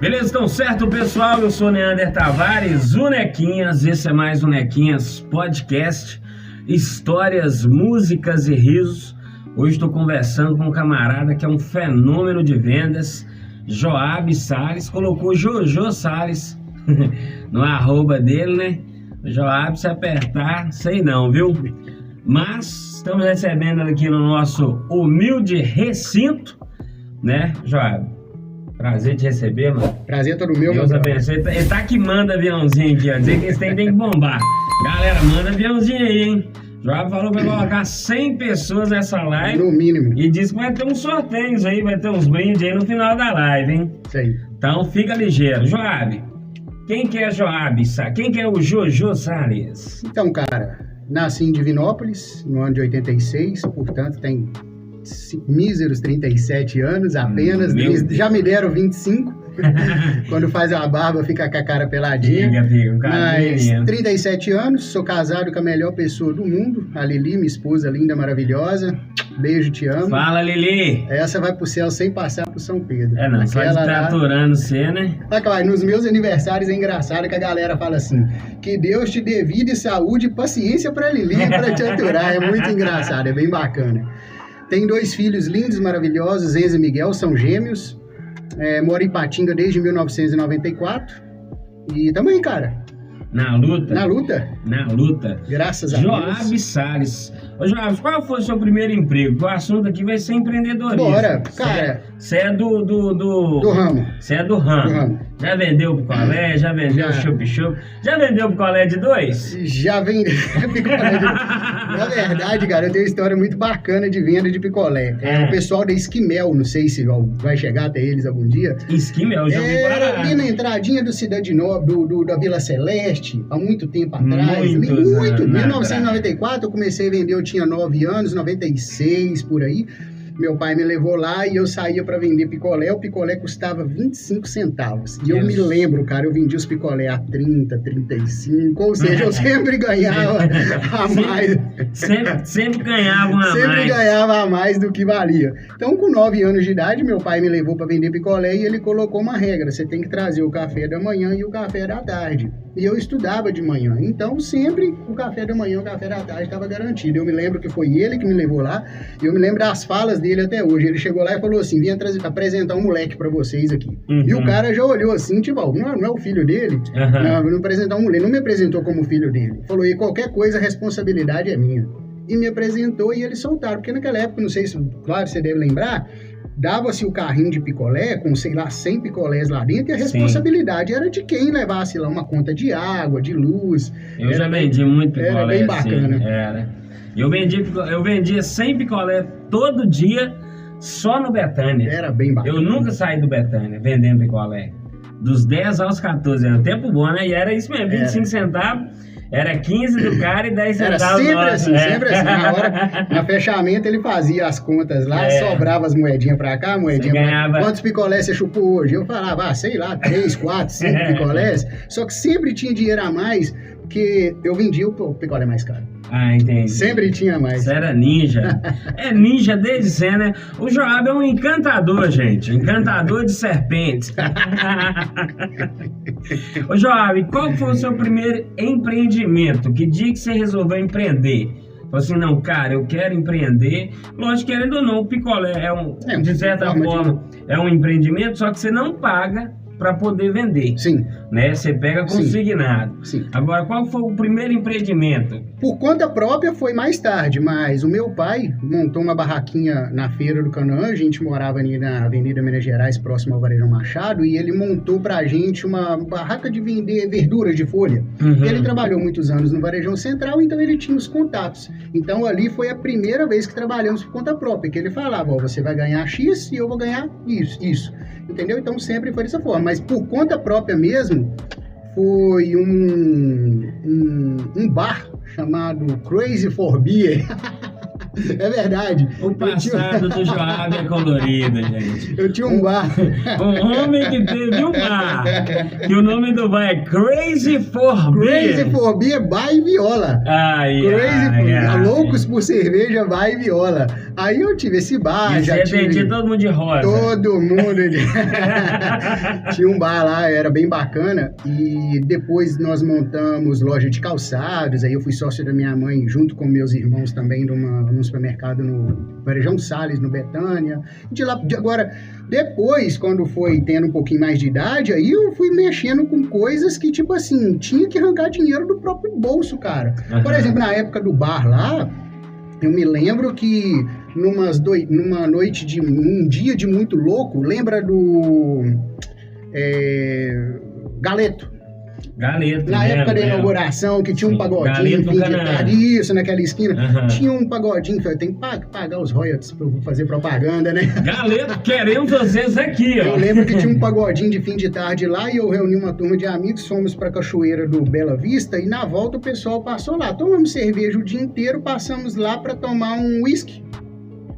Beleza, então certo, pessoal? Eu sou Neander Tavares, o Nequinhas. Esse é mais o Nequinhas Podcast, histórias, músicas e risos. Hoje estou conversando com um camarada que é um fenômeno de vendas, Joab Salles. Colocou Jojo Salles no arroba dele, né? Joab, se apertar, sei não, viu? Mas estamos recebendo aqui no nosso humilde recinto, né, Joab? Prazer te receber, mano. Prazer todo meu, Deus abençoe. Ele tá que manda aviãozinho aqui, ó. Dizer que esse tem que bombar. Galera, manda aviãozinho aí, hein? Joab falou que vai colocar 100 pessoas nessa live. No mínimo. E disse que vai ter uns sorteios aí, vai ter uns brindes aí no final da live, hein? Isso aí. Então fica ligeiro. Joab, quem que é Joab? Quem que é o Jojo Salles? Então, cara, nasci em Divinópolis, no ano de 86, portanto tem míseros 37 anos apenas. Já me deram 25. Quando faz a barba fica com a cara peladinha. Mas 37 anos, sou casado com a melhor pessoa do mundo, a Lili, minha esposa linda, maravilhosa. Beijo, te amo. Fala, Lili. Essa vai pro céu sem passar pro São Pedro. É, não, só de tratorando você, né? Nos meus aniversários é engraçado que a galera fala assim: que Deus te dê vida e saúde e paciência pra Lili, pra te aturar. É muito engraçado, é bem bacana. Tem 2 filhos lindos, maravilhosos, Enzo e Miguel, são gêmeos. Moro em Patinga desde 1994. E também, cara. Na luta? Na luta. Na luta. Graças a Deus. Joab Salles. Ô, Joab, qual foi o seu primeiro emprego? O assunto aqui vai ser empreendedorismo. Bora, cara. Você é do ramo. Você é do ramo. Já vendeu picolé? Já vendeu chup-chup? Já vendeu picolé de 2? Já vendi picolé de... Na verdade, cara, eu tenho uma história muito bacana de venda de picolé. O pessoal da Esquimel, não sei se vai chegar até eles algum dia. Esquimel, já ouvi falar. Ali na entradinha do Cidade Nova, da Vila Celeste, há muito tempo atrás. Muito. 1994 eu comecei a vender, eu tinha 9 anos, 96, por aí. Meu pai me levou lá e eu saía para vender picolé. O picolé custava 25 centavos. E eu me lembro, cara, eu vendia os picolé a 30, 35. Ou seja, eu sempre ganhava a mais. Sempre ganhava a mais. Sempre ganhava a mais do que valia. Então, com 9 anos de idade, meu pai me levou para vender picolé e ele colocou uma regra. Você tem que trazer o café da manhã e o café da tarde. E eu estudava de manhã. Então, sempre o café da manhã e o café da tarde estava garantido. Eu me lembro que foi ele que me levou lá. E eu me lembro das falas dele até hoje. Ele chegou lá e falou assim: vim apresentar um moleque pra vocês aqui. E o cara já olhou assim, tipo, não é o filho dele? Não apresentar um moleque. Não me apresentou como filho dele. Falou: e qualquer coisa, a responsabilidade é minha. E me apresentou e eles soltaram. Porque naquela época, não sei se, claro, você deve lembrar, dava-se o carrinho de picolé com, sei lá, 100 picolés lá dentro e a responsabilidade era de quem levasse lá uma conta de água, de luz. Eu já vendi muito picolé. Era bem bacana. Assim, era. Eu vendia 100 picolé todo dia só no Betânia. Era bem bacana. Eu nunca saí do Betânia vendendo picolé. Dos 10 aos 14 anos. Tempo bom, né? E era isso mesmo, 25 centavos. Era 15 do cara e 10 centavos. Era sempre assim. Na hora, no fechamento, ele fazia as contas lá, sobrava as moedinhas pra cá, moedinha pra cá. Quantos picolés você chupou hoje? Eu falava, sei lá, 3, 4, 5 picolés. Só que sempre tinha dinheiro a mais, porque eu vendia o picolé mais caro. Ah, entendi. Sempre tinha mais. Você era ninja. É ninja desde sempre, né? O Joab é um encantador, gente. Encantador de serpentes. Ô, Joab, qual foi o seu primeiro empreendimento? Que dia que você resolveu empreender? Falou assim, não, cara, eu quero empreender. Lógico, querendo ou não, o picolé de certa forma, é um empreendimento, só que você não paga para poder vender. Sim. Né? Você pega consignado. Sim. Agora, qual foi o primeiro empreendimento? Por conta própria foi mais tarde, mas o meu pai montou uma barraquinha na Feira do Canaã. A gente morava ali na Avenida Minas Gerais, próximo ao Varejão Machado, e ele montou pra gente uma barraca de vender verduras de folha. Ele trabalhou muitos anos no Varejão Central, então ele tinha os contatos. Então ali foi a primeira vez que trabalhamos por conta própria, que ele falava, você vai ganhar X e eu vou ganhar isso. Entendeu? Então sempre foi dessa forma, mas por conta própria mesmo, foi um bar chamado Crazy for Beer. É verdade. O passado do Joab é colorido, gente. Eu tinha um bar. Um homem que teve um bar. Que o nome do bar é Crazy for Beer. Crazy for Beer, Bar e Viola. Loucos por cerveja, Bar e Viola. Aí eu tive esse bar. E já você atendia todo mundo de rosa. Todo mundo. Tinha um bar lá, era bem bacana. E depois nós montamos loja de calçados. Aí eu fui sócio da minha mãe, junto com meus irmãos também, num supermercado no Varejão Salles, no Betânia. Agora, depois, quando foi tendo um pouquinho mais de idade, aí eu fui mexendo com coisas que, tipo assim, tinha que arrancar dinheiro do próprio bolso, cara. Por exemplo, na época do bar lá, eu me lembro que numa noite um dia de muito louco, lembra do Galeto? Na época da inauguração, que tinha um pagodinho, isso, naquela esquina, tinha um pagodinho, tem que pagar os royalties pra fazer propaganda, né? Galeto, queremos vocês aqui, ó. Eu lembro que tinha um pagodinho de fim de tarde lá e eu reuni uma turma de amigos, fomos pra cachoeira do Bela Vista e na volta o pessoal passou lá, tomamos cerveja o dia inteiro, passamos lá pra tomar um whisky.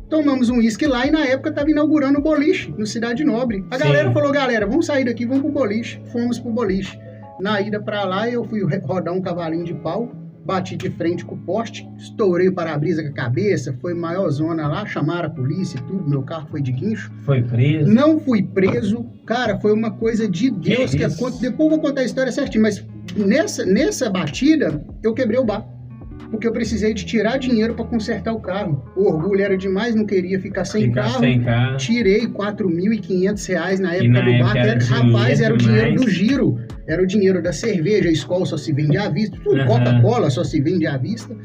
Tomamos um uísque lá e na época tava inaugurando o boliche, no Cidade Nobre. A galera falou, vamos sair daqui, vamos pro boliche. Fomos pro boliche. Na ida pra lá, eu fui rodar um cavalinho de pau, bati de frente com o poste, estourei o para-brisa com a cabeça, foi maior zona lá, chamaram a polícia e tudo, meu carro foi de guincho. Foi preso? Não fui preso, cara, foi uma coisa de Deus. Depois eu vou contar a história certinho, mas nessa batida, eu quebrei o bar. Porque eu precisei de tirar dinheiro para consertar o carro. O orgulho era demais, não queria ficar sem carro. Tirei R$4.500 na época do bar. Era o dinheiro do giro. Era o dinheiro da cerveja, a Skol só se vende à vista. Coca-Cola só se vende à vista.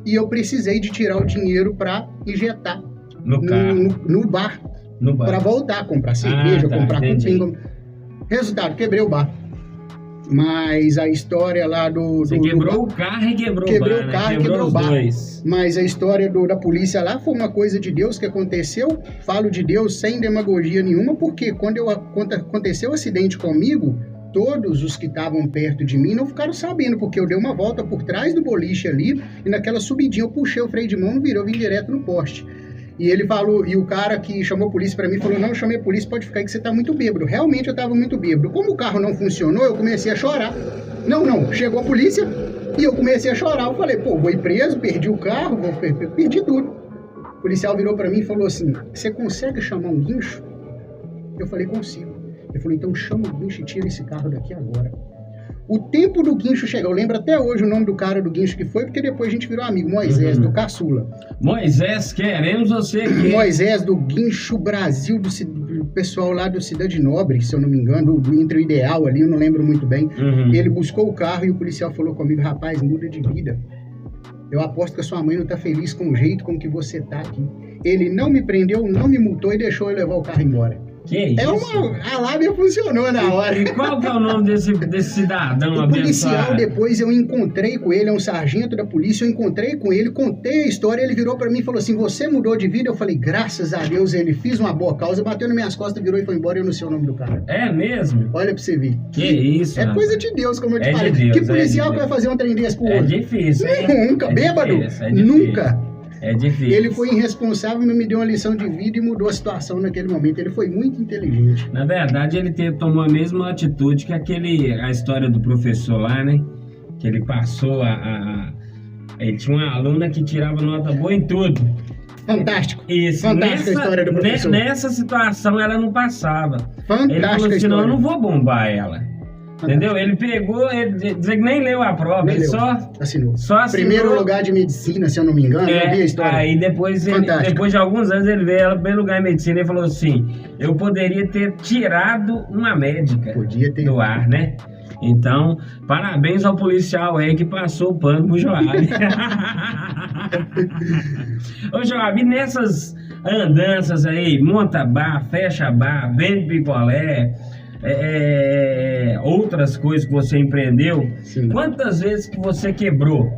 E eu precisei de tirar o dinheiro para injetar no bar. Para voltar a comprar cerveja, comprar cupim. Resultado, quebrei o bar. Mas a história lá Você quebrou o carro e quebrou o bar, quebrou o bar. Mas a história da polícia lá foi uma coisa de Deus que aconteceu. Falo de Deus sem demagogia nenhuma, porque quando aconteceu o acidente comigo, todos os que estavam perto de mim não ficaram sabendo, porque eu dei uma volta por trás do boliche ali, e naquela subidinha eu puxei o freio de mão, não virou, vim direto no poste. E ele falou, e o cara que chamou a polícia pra mim falou, não, eu chamei a polícia, pode ficar aí que você tá muito bêbado. Realmente eu tava muito bêbado. Como o carro não funcionou, eu comecei a chorar. Não, chegou a polícia e eu comecei a chorar. Eu falei, vou ir preso, perdi o carro, perdi tudo. O policial virou pra mim e falou assim, você consegue chamar um guincho? Eu falei, consigo. Ele falou, então chama o guincho e tira esse carro daqui agora. O tempo do guincho chegar, eu lembro até hoje o nome do cara do guincho que foi, porque depois a gente virou amigo, Moisés, do Caçula. Moisés, queremos você aqui. Moisés do Guincho Brasil, do pessoal lá do Cidade Nobre, se eu não me engano, do Intro Ideal ali, eu não lembro muito bem. Ele buscou o carro e o policial falou comigo, rapaz, muda de vida. Eu aposto que a sua mãe não tá feliz com o jeito com que você tá aqui. Ele não me prendeu, não me multou e deixou eu levar o carro embora. Que isso? A lábia funcionou na hora. E qual que é o nome desse cidadão abençoado? O policial, depois eu encontrei com ele, é um sargento da polícia, eu encontrei com ele, contei a história, ele virou pra mim e falou assim, você mudou de vida? Eu falei, graças a Deus, ele fez uma boa causa, bateu nas minhas costas, virou e foi embora, eu não sei o nome do cara. É mesmo? Olha pra você ver. Que isso, É coisa de Deus, como eu te falei. De Deus, que policial que vai fazer um trem desse pro outro? É difícil, hein? Nunca, bêbado? Nunca. É difícil. Ele foi irresponsável, mas me deu uma lição de vida e mudou a situação naquele momento. Ele foi muito inteligente. Na verdade, ele tomou a mesma atitude que a história do professor lá, né? Que ele passou ele tinha uma aluna que tirava nota boa em tudo. Fantástico. Isso. Fantástica a história do professor. Nessa situação, ela não passava. Fantástica ele falou assim, história. não, eu não vou bombar ela. Entendeu? Ele pegou, ele nem leu a prova, ele só assinou. Primeiro lugar de medicina, se eu não me engano, eu vi a história. Aí depois de alguns anos ele veio ela primeiro lugar em medicina e falou assim, eu poderia ter tirado uma médica do ar, né? Então, parabéns ao policial aí que passou o pano pro Joab. Ô Joab, nessas andanças aí, monta bar, fecha bar, vende picolé, outras coisas que você empreendeu, sim. Quantas vezes que você quebrou?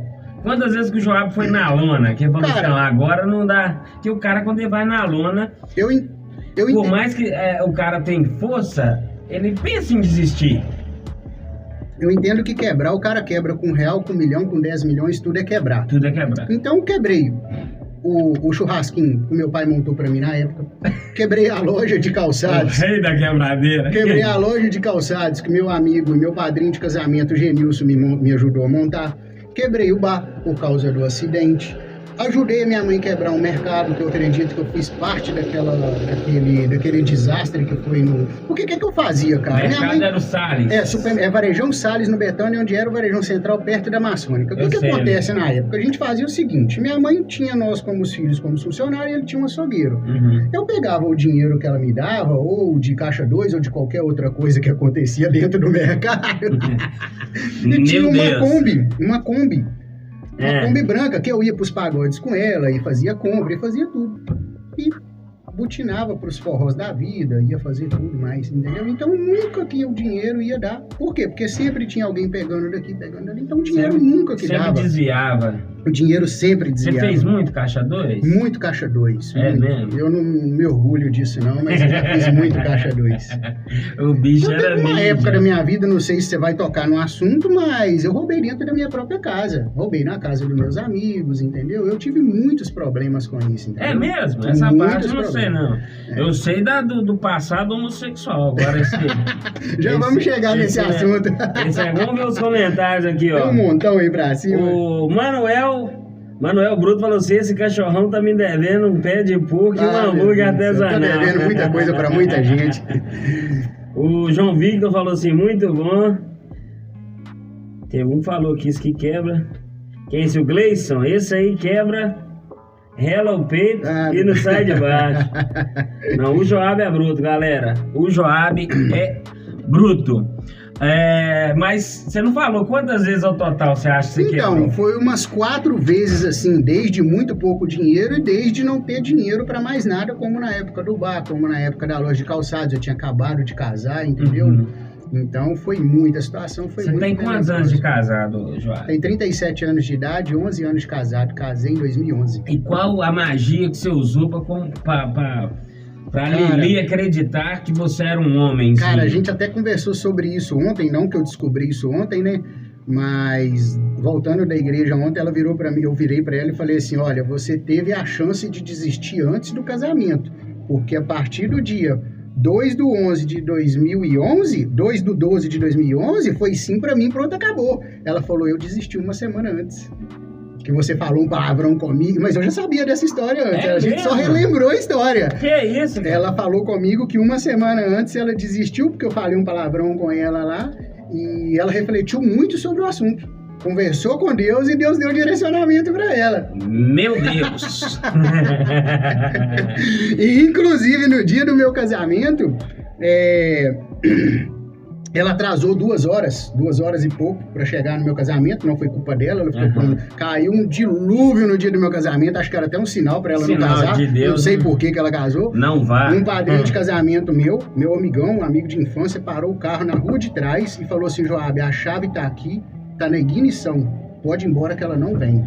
Quantas vezes que o Joab foi na lona? Que ele falou assim, agora não dá. Que o cara, quando ele vai na lona, por mais que o cara tem força, ele pensa em desistir. Eu entendo que quebrar, o cara quebra com R$1, com 1 milhão, com 10 milhões, tudo é quebrar. Tudo é quebrar. Então, quebrei. o churrasquinho que meu pai montou pra mim na época. Quebrei a loja de calçados. O rei da quebradeira. Quebrei a loja de calçados que meu amigo e meu padrinho de casamento, o Genilson, me ajudou a montar. Quebrei o bar por causa do acidente. Ajudei a minha mãe a quebrar um mercado, que eu acredito que eu fiz parte daquele desastre que foi no... O que eu fazia, cara? O mercado era o Salles. Varejão Salles, no Betânia, onde era o Varejão Central, perto da Maçônica. O que acontece na época? A gente fazia o seguinte, minha mãe tinha nós como os filhos, como funcionários, e ele tinha um açougueiro. Uhum. Eu pegava o dinheiro que ela me dava, ou de caixa 2, ou de qualquer outra coisa que acontecia dentro do mercado. E tinha uma Kombi. Uma Kombi branca, que eu ia pros pagodes com ela, e fazia compra, e fazia tudo. E butinava pros forrós da vida, ia fazer tudo mais, entendeu? Então nunca que o dinheiro ia dar. Por quê? Porque sempre tinha alguém pegando daqui, pegando dali. Então o dinheiro nunca que dava. Sempre desviava. O dinheiro sempre desviava. Você fez muito caixa 2? Muito caixa 2. É mesmo? Eu não me orgulho disso não, mas eu já fiz muito caixa 2. O bicho era ninja. Uma época da minha vida, não sei se você vai tocar no assunto, mas eu roubei dentro da minha própria casa. Roubei na casa dos meus amigos, entendeu? Eu tive muitos problemas com isso, entendeu? É mesmo? Essa parte eu não sei não. Eu sei do passado homossexual, agora vamos chegar nesse assunto. Vamos ver os comentários aqui, ó. Tem um montão aí pra cima. O Manuel Bruto falou assim, esse cachorrão tá me devendo um pé de porco e um hambúrguer artesanal. Tá devendo muita coisa pra muita gente. O João Victor falou assim, muito bom. Tem um que falou aqui, isso que quebra. Quem é esse? O Gleison? Esse aí quebra, rela o peito e não sai de baixo. Não, o Joab é bruto, galera. O Joab é bruto. Mas você não falou quantas vezes ao total você acha que você quebrou? Então, foi umas 4 vezes assim, desde muito pouco dinheiro e desde não ter dinheiro para mais nada, como na época do bar, como na época da loja de calçados, eu tinha acabado de casar, entendeu? Uhum. Então foi muita, a situação foi muito... Você tem quantos anos de casado, João? Tem 37 anos de idade, 11 anos de casado, casei em 2011. E qual a magia que você usou pra Lili acreditar que você era um homem? Cara, a gente até conversou sobre isso ontem, não que eu descobri isso ontem, né? Mas voltando da igreja ontem, ela virou pra mim, eu virei pra ela e falei assim, olha, você teve a chance de desistir antes do casamento, porque a partir do dia 2 do 11 de 2011, 2 do 12 de 2011, foi sim pra mim, pronto, acabou. Ela falou, eu desisti uma semana antes. Que você falou um palavrão comigo, mas eu já sabia dessa história antes, a gente só relembrou a história. Que é isso, cara? Ela falou comigo que uma semana antes ela desistiu, porque eu falei um palavrão com ela lá, e ela refletiu muito sobre o assunto. Conversou com Deus e Deus deu direcionamento para ela. Meu Deus! E inclusive no dia do meu casamento, ela atrasou 2 horas e pouco para chegar no meu casamento, não foi culpa dela, ela ficou caiu um dilúvio no dia do meu casamento, acho que era até um sinal para ela não casar, de Deus, não sei por que ela casou. Não vai. Um padrinho de casamento meu amigão, um amigo de infância, parou o carro na rua de trás e falou assim, Joab, a chave tá aqui, tá na ignição, pode ir embora que ela não vem.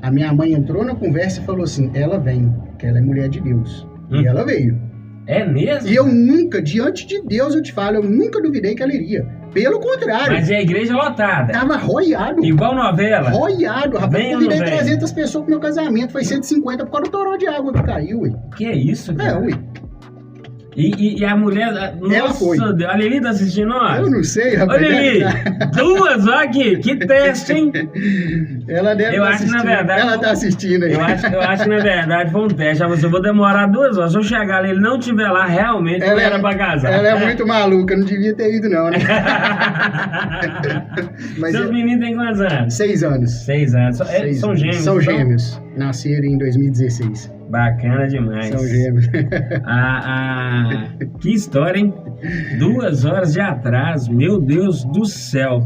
A minha mãe entrou na conversa e falou assim, ela vem, que ela é mulher de Deus. E ela veio. É mesmo? E eu nunca, diante de Deus eu te falo, eu nunca duvidei que ela iria. Pelo contrário. Mas é a igreja lotada. Tava roiado. Igual novela. Roiado, rapaz. Eu convidei 300 pessoas pro meu casamento, foi 150 por causa do toró de água que caiu, ué. Que é isso, cara? Ué. E a mulher... Ela foi. A Lili tá assistindo nós? Eu não sei, rapaz. Ô, Lili, 2 horas aqui. Que teste, hein? Ela deve estar assistindo. Na verdade, ela tá assistindo aí. Eu acho que, na verdade, foi um teste. Eu vou demorar 2 horas. Se eu chegar ali e ele não estiver lá, realmente ela era pra casar. Ela é muito maluca. Não devia ter ido, não, né? Mas seus meninos têm quantos anos? 6 anos. 6 anos. São gêmeos? São gêmeos. Nasceram em 2016. Bacana demais. São gêmeos. Que história, hein? 2 horas de atraso, meu Deus do céu.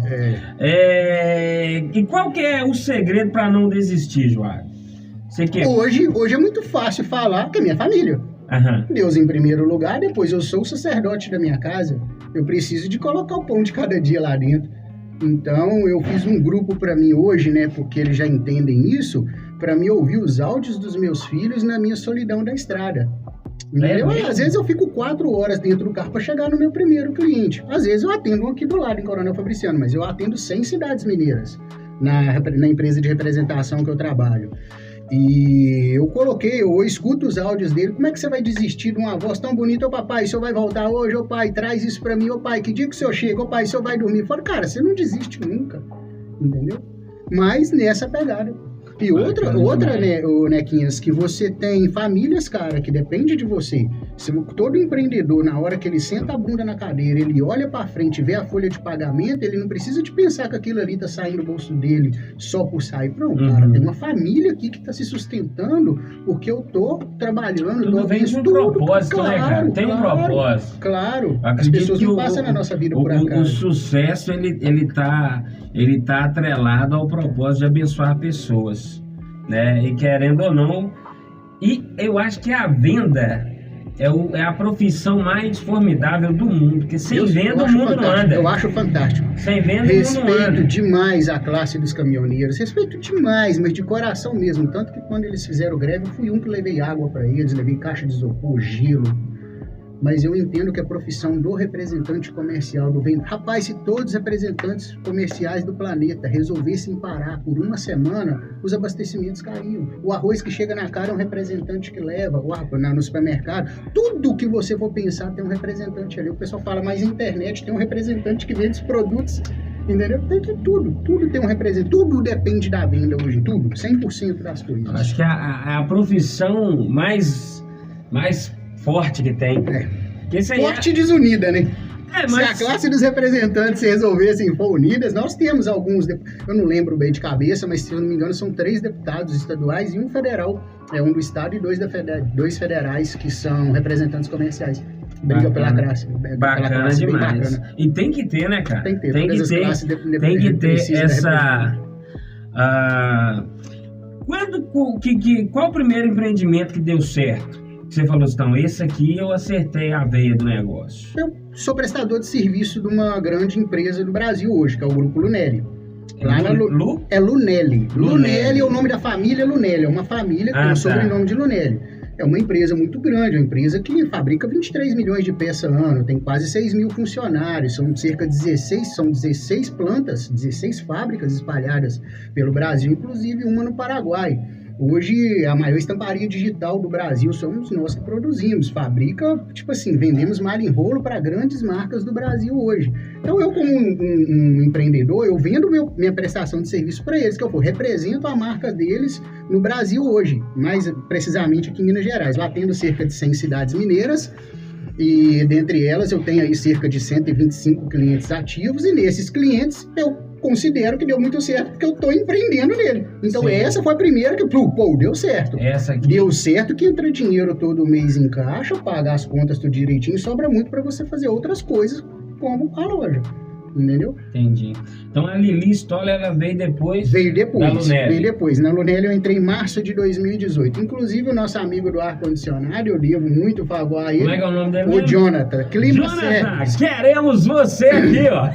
E qual que é o segredo para não desistir, João? Hoje é muito fácil falar que é minha família. Deus em primeiro lugar, depois eu sou o sacerdote da minha casa. Eu preciso de colocar o pão de cada dia lá dentro. Então eu fiz um grupo para mim hoje, né? Porque eles já entendem isso, para me ouvir os áudios dos meus filhos na minha solidão da estrada. Às vezes eu fico 4 horas dentro do carro para chegar no meu primeiro cliente. Às vezes eu atendo um aqui do lado, em Coronel Fabriciano, mas eu atendo 100 cidades mineiras na empresa de representação que eu trabalho. E eu escuto os áudios dele. Como é que você vai desistir de uma voz tão bonita? Ô papai, o senhor vai voltar hoje? Ô pai, traz isso pra mim. Ô pai, que dia que o senhor chega? Ô pai, o senhor vai dormir? Eu falo, cara, você não desiste nunca, entendeu? Mas nessa pegada. E outra, né, Nequinhas, que você tem famílias, cara, que depende de você. Se todo empreendedor, na hora que ele senta a bunda na cadeira, ele olha pra frente e vê a folha de pagamento, ele não precisa de pensar que aquilo ali tá saindo do bolso dele só por sair. Pronto, cara, tem uma família aqui que tá se sustentando porque eu tô trabalhando, tudo vem de um propósito, claro, né, cara? Tem um propósito. Claro, as pessoas não passam na nossa vida por acaso. O sucesso, ele tá atrelado ao propósito de abençoar pessoas. Né? E querendo ou não, e eu acho que a venda é a profissão mais formidável do mundo, porque sem venda o mundo não anda. Eu acho fantástico. Sem venda o mundo não anda. Respeito demais a classe dos caminhoneiros, respeito demais, mas de coração mesmo, tanto que quando eles fizeram greve, eu fui um que levei água para eles, levei caixa de isopor, gelo. Mas eu entendo que a profissão do representante comercial, do vendedor... Rapaz, se todos os representantes comerciais do planeta resolvessem parar por uma semana, os abastecimentos caíam. O arroz que chega na cara é um representante que leva, no supermercado. Tudo que você for pensar tem um representante ali. O pessoal fala, mas na internet tem um representante que vende os produtos. Entendeu? Tem que tudo tem um representante. Tudo depende da venda hoje, tudo. 100% das coisas. Acho que a profissão mais forte que tem. Forte e desunida, né? Se a classe dos representantes se resolvessem for unidas, nós temos alguns, eu não lembro bem de cabeça, mas se eu não me engano são 3 deputados estaduais e um federal, um do estado e 2 federais que são representantes comerciais. Briga pela classe. Bacana demais. Bacana. E tem que ter, né, cara? Tem que ter. Tem que ter essa... Qual o primeiro empreendimento que deu certo? Você falou assim, então, esse aqui eu acertei a veia do negócio. Eu sou prestador de serviço de uma grande empresa do Brasil hoje, que é o Grupo Lunelli. É Lunelli. Lunelli é o nome da família Lunelli. É uma família que tem o sobrenome de Lunelli. É uma empresa muito grande, uma empresa que fabrica 23 milhões de peças ano, tem quase 6 mil funcionários, são cerca de 16 plantas, 16 fábricas espalhadas pelo Brasil, inclusive uma no Paraguai. Hoje, a maior estamparia digital do Brasil somos nós que produzimos. Fabrica, vendemos malha em rolo para grandes marcas do Brasil hoje. Então, eu como um empreendedor, eu vendo minha prestação de serviço para eles, que eu represento a marca deles no Brasil hoje, mais precisamente aqui em Minas Gerais. Lá tendo cerca de 100 cidades mineiras, e dentre elas eu tenho aí cerca de 125 clientes ativos, e nesses clientes eu considero que deu muito certo, porque eu estou empreendendo nele. Então, sim, essa foi a primeira que, deu certo. Essa aqui. Deu certo que entra dinheiro todo mês em caixa, paga as contas tudo direitinho, sobra muito para você fazer outras coisas, como a loja. Entendeu? Entendi. Então, a Lili Stoller, ela veio depois da Lunelli. Veio depois. Na Lunelli eu entrei em março de 2018. Inclusive, o nosso amigo do ar-condicionado, eu devo muito favor a ele. Como é que é o nome dele? O Jonathan. Queremos você aqui, ó.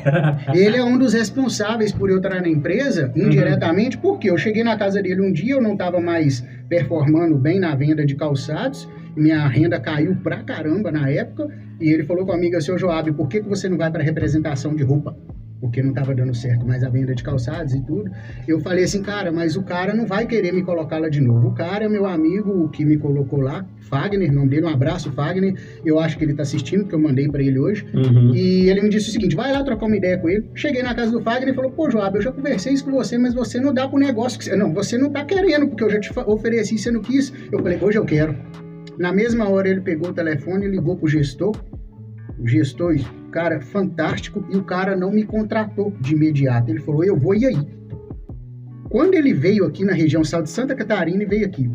Ele é um dos responsáveis por eu estar na empresa, indiretamente, porque eu cheguei na casa dele um dia, eu não estava mais performando bem na venda de calçados, minha renda caiu pra caramba na época, e ele falou comigo, seu Joab, por que você não vai para representação de roupa? Porque não estava dando certo mais a venda de calçados e tudo. Eu falei assim, cara, mas o cara não vai querer me colocar lá de novo. O cara é meu amigo que me colocou lá, Fagner, nome dele, um abraço, Fagner. Eu acho que ele tá assistindo, porque eu mandei para ele hoje. E ele me disse o seguinte, vai lá trocar uma ideia com ele. Cheguei na casa do Fagner e falou, pô, Joab, eu já conversei isso com você, mas você não dá pro negócio. Você não tá querendo, porque eu já te ofereci, você não quis. Eu falei, hoje eu quero. Na mesma hora ele pegou o telefone e ligou pro gestor. O gestor, cara, fantástico, e o cara não me contratou de imediato. Ele falou, eu vou, e aí? Quando ele veio aqui na região, saiu de Santa Catarina e veio aqui.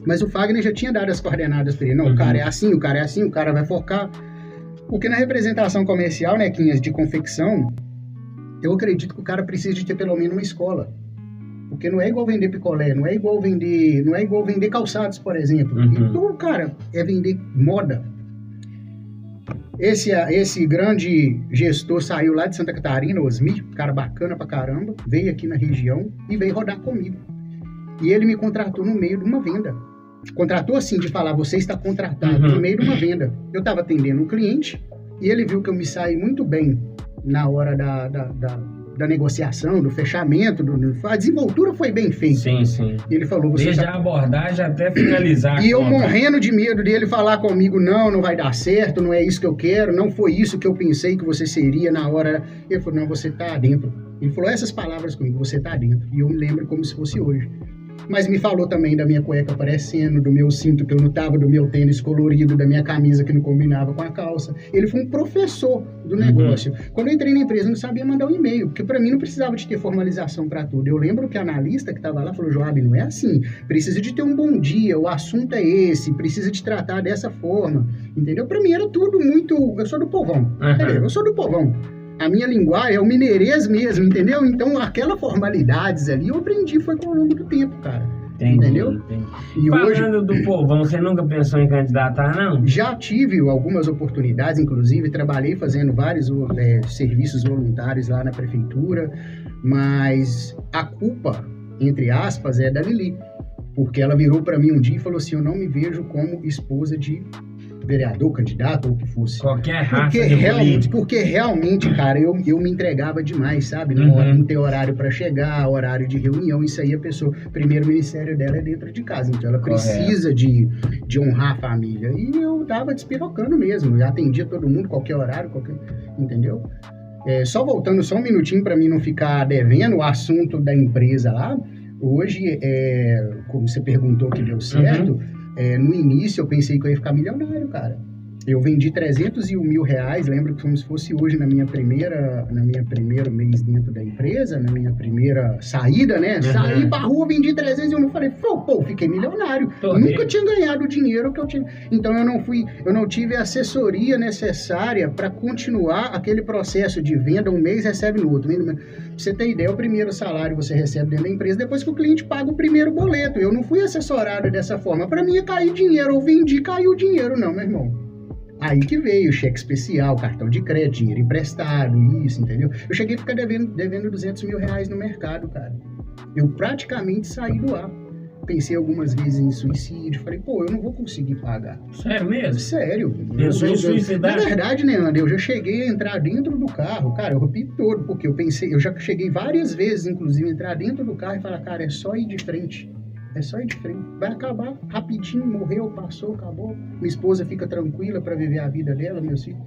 Mas o Fagner já tinha dado as coordenadas para ele. Não, o cara é assim, o cara é assim, o cara vai focar. Porque na representação comercial, né, Quinhas, de confecção, eu acredito que o cara precisa de ter pelo menos uma escola. Porque não é igual vender picolé, não é igual vender calçados, por exemplo. Então, cara, é vender moda. Esse grande gestor saiu lá de Santa Catarina, Osmi, cara bacana pra caramba, veio aqui na região e veio rodar comigo. E ele me contratou no meio de uma venda. Contratou assim, de falar, você está contratado no meio de uma venda. Eu estava atendendo um cliente e ele viu que eu me saí muito bem na hora da negociação, do fechamento, a desenvoltura foi bem feita. Sim, sim. Ele falou, desde a abordagem até finalizar. E eu morrendo de medo dele falar comigo, não vai dar certo, não é isso que eu quero, não foi isso que eu pensei que você seria na hora. Ele falou, não, você tá dentro. Ele falou essas palavras comigo, você tá dentro. E eu me lembro como se fosse hoje. Mas me falou também da minha cueca aparecendo, do meu cinto que eu não tava, do meu tênis colorido, da minha camisa que não combinava com a calça. Ele foi um professor do negócio. Quando eu entrei na empresa, eu não sabia mandar um e-mail, porque para mim não precisava de ter formalização para tudo. Eu lembro que a analista que estava lá falou, Joab, não é assim, precisa de ter um bom dia, o assunto é esse, precisa de tratar dessa forma, entendeu? Para mim era tudo muito... Eu sou do povão, entendeu? Eu sou do povão. A minha linguagem é o mineirês mesmo, entendeu? Então, aquelas formalidades ali eu aprendi foi ao longo do tempo, cara. Entendeu? E falando hoje, do povão, você nunca pensou em candidatar, não? Já tive algumas oportunidades, inclusive trabalhei fazendo vários serviços voluntários lá na prefeitura, mas a culpa, entre aspas, é da Lili, porque ela virou para mim um dia e falou assim, eu não me vejo como esposa de vereador, candidato ou o que fosse. Qualquer raça de político. Porque realmente, cara, eu me entregava demais, sabe? Não ter horário para chegar, horário de reunião, isso aí a pessoa, o primeiro ministério dela é dentro de casa, então ela precisa de honrar a família. E eu tava despirocando mesmo, eu atendia todo mundo, qualquer horário, entendeu? Só voltando só um minutinho para mim não ficar devendo o assunto da empresa lá, hoje, como você perguntou que deu certo, no início eu pensei que eu ia ficar milionário, cara. Eu vendi 301 mil reais, lembro que como se fosse hoje na minha primeiro mês dentro da empresa, na minha primeira saída, né? Saí pra rua, vendi 301 mil, falei, fiquei milionário. Nunca tinha ganhado o dinheiro que eu tinha. Então eu não tive a assessoria necessária para continuar aquele processo de venda, um mês recebe no outro. Pra você ter ideia, o primeiro salário você recebe dentro da empresa depois que o cliente paga o primeiro boleto. Eu não fui assessorado dessa forma. Para mim ia cair dinheiro, eu vendi, caiu o dinheiro, não, meu irmão. Aí que veio cheque especial, cartão de crédito, dinheiro emprestado, isso, entendeu? Eu cheguei a ficar devendo 200 mil reais no mercado, cara. Eu praticamente saí do ar. Pensei algumas vezes em suicídio. Falei, eu não vou conseguir pagar. Sério mesmo? Sério. Pensou em suicidar? Na verdade, né, André, eu já cheguei a entrar dentro do carro. Cara, eu repito todo, porque eu já cheguei várias vezes, inclusive, a entrar dentro do carro e falar, cara, é só ir de frente. É só ir de frente. Vai acabar rapidinho, morreu, passou, acabou. Minha esposa fica tranquila para viver a vida dela, meus filhos.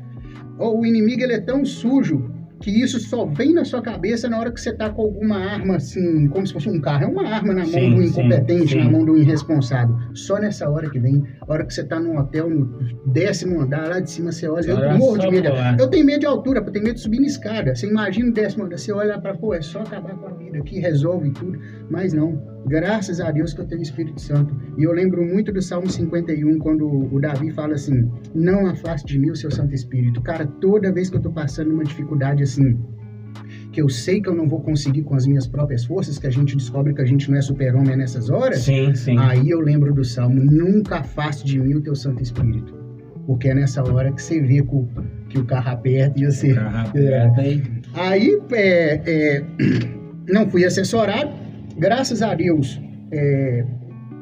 O inimigo, ele é tão sujo que isso só vem na sua cabeça na hora que você tá com alguma arma, assim, como se fosse um carro. É uma arma na mão do incompetente, na mão do irresponsável. Só nessa hora que vem. A hora que você tá num hotel, no 10º andar, lá de cima você olha. Eu morro de medo. Eu tenho medo de altura, eu tenho medo de subir na escada. Você imagina o 10º andar, você olha pra, é só acabar com a vida aqui, resolve tudo. Mas não. Graças a Deus que eu tenho o Espírito Santo. E eu lembro muito do Salmo 51, quando o Davi fala assim, não afaste de mim o seu Santo Espírito. Cara, toda vez que eu tô passando uma dificuldade assim, que eu sei que eu não vou conseguir com as minhas próprias forças, que a gente descobre que a gente não é super-homem nessas horas, sim. Aí eu lembro do Salmo, nunca afaste de mim o teu Santo Espírito. Porque é nessa hora que você vê que o carro aperta e você... Aí, não fui assessorado. Graças a Deus,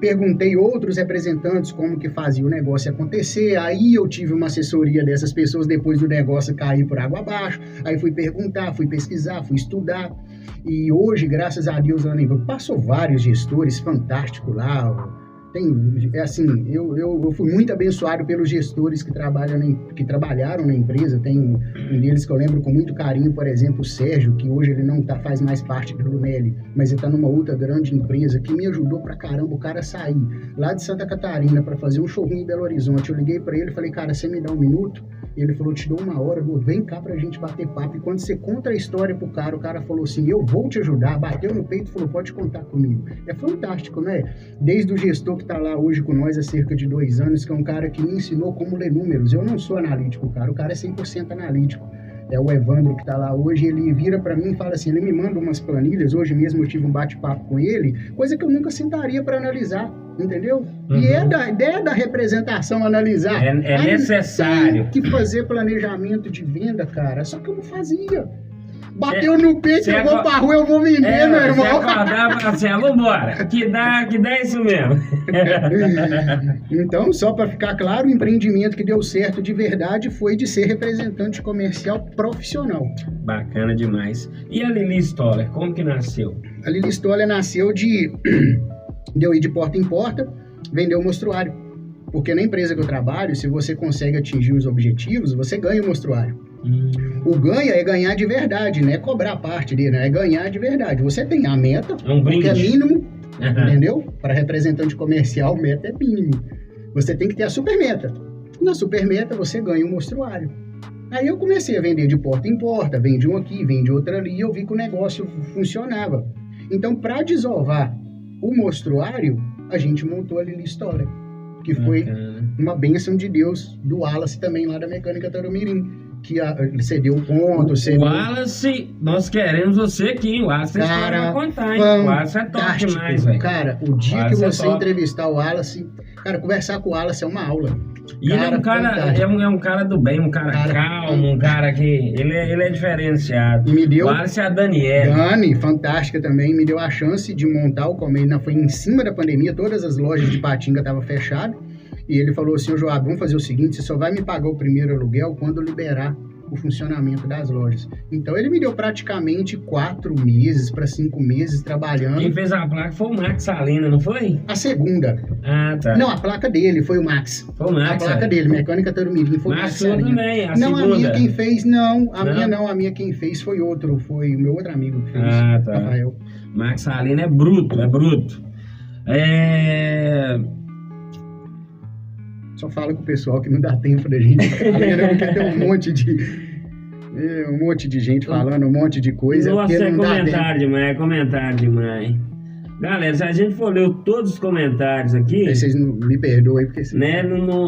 perguntei outros representantes como que fazia o negócio acontecer, aí eu tive uma assessoria dessas pessoas depois do negócio cair por água abaixo, aí fui perguntar, fui pesquisar, fui estudar, e hoje, graças a Deus, passou vários gestores fantásticos lá. Eu fui muito abençoado pelos gestores que trabalharam na empresa. Tem um deles que eu lembro com muito carinho, por exemplo, o Sérgio, que hoje ele não faz mais parte do Lunelli, mas ele está numa outra grande empresa que me ajudou pra caramba o cara sair lá de Santa Catarina para fazer um showroom em Belo Horizonte. Eu liguei para ele e falei, cara, você me dá um minuto? Ele falou, te dou 1 hora, vem cá pra gente bater papo. E quando você conta a história pro cara, o cara falou assim, eu vou te ajudar, bateu no peito e falou, pode contar comigo. É fantástico, né? Desde o gestor que está lá hoje com nós há cerca de 2 anos, que é um cara que me ensinou como ler números. Eu não sou analítico, cara. O cara é 100% analítico. É o Evandro que está lá hoje, ele vira para mim e fala assim, ele me manda umas planilhas, hoje mesmo eu tive um bate-papo com ele, coisa que eu nunca sentaria para analisar, entendeu? E é da representação analisar. É necessário. Tem que fazer planejamento de venda, cara, só que eu não fazia. Bateu no peito, eu vou pra rua, eu vou vender, meu irmão. Você acordar e falar assim, vambora, que dá isso mesmo. Então, só para ficar claro, o empreendimento que deu certo de verdade foi de ser representante comercial profissional. Bacana demais. E a Lili Stoller, como que nasceu? A Lili Stoller nasceu de eu ir de porta em porta, vender o mostruário. Porque na empresa que eu trabalho, se você consegue atingir os objetivos, você ganha o mostruário. O ganha é ganhar de verdade, não é cobrar a parte dele, é ganhar de verdade. Você tem a meta, que é mínimo, entendeu? Para representante comercial, meta é mínimo. Você tem que ter a super meta. Na super meta, você ganha um mostruário. Aí eu comecei a vender de porta em porta, vende um aqui, vende outro ali, e eu vi que o negócio funcionava. Então, para desovar o mostruário, a gente montou a Lili Stoller, que foi uma bênção de Deus do Wallace também, lá da Mecânica Tarumirim. Que cedeu o ponto. O Wallace, nós queremos você aqui. O Wallace tem história pra contar, hein? O Wallace é top demais, velho. Cara, o dia que você entrevistar o Wallace, cara, conversar com o Wallace é uma aula. E ele é um cara do bem, um cara calmo, um cara que... Ele é diferenciado. E me deu... O Wallace é a Daniela. Dani, fantástica também, me deu a chance de montar o comércio. Foi em cima da pandemia, todas as lojas de Patinga estavam fechadas. E ele falou assim, Joab, vamos fazer o seguinte, você só vai me pagar o primeiro aluguel quando liberar o funcionamento das lojas. Então ele me deu praticamente 4 meses para 5 meses trabalhando. Quem fez a placa foi o Max Salina, não foi? A segunda. Ah, tá. Não, a placa dele foi o Max. Foi o Max. A placa dele, Mecânica Tarumirim, foi o Max Salina. Também, não, segunda. A minha quem fez, não. A minha quem fez foi o meu outro amigo que fez. Ah, tá. Rafael. Max Salina é bruto. Só fala com o pessoal que não dá tempo da gente falar, porque tem um monte de gente falando um monte de coisa. Nossa, é comentário demais. Galera, se a gente for ler todos os comentários aqui... Vocês não me perdoem, porque... Né,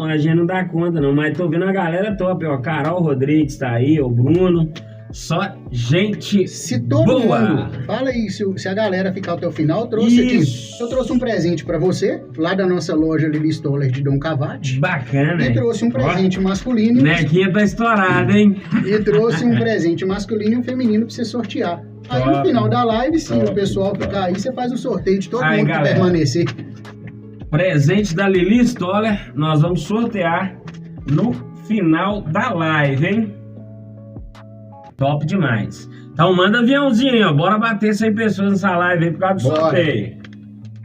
a gente não dá conta, não. Mas tô vendo a galera top, ó. Carol Rodrigues tá aí, o Bruno... Só gente se todo boa. Mundo, fala aí, se a galera ficar até o final, eu trouxe um presente pra você, lá da nossa loja Lili Stoller de Dom Cavate. Bacana, E trouxe um presente masculino. Nequinha tá estourada, hein? E trouxe um presente masculino e um feminino pra você sortear. Aí no final da live, se o pessoal ficar aí, você faz o sorteio de todo mundo que permanecer. Presente da Lili Stoller, nós vamos sortear no final da live, hein? Top demais. Então manda aviãozinho aí, ó. Bora bater 100 pessoas nessa live aí por causa do sorteio.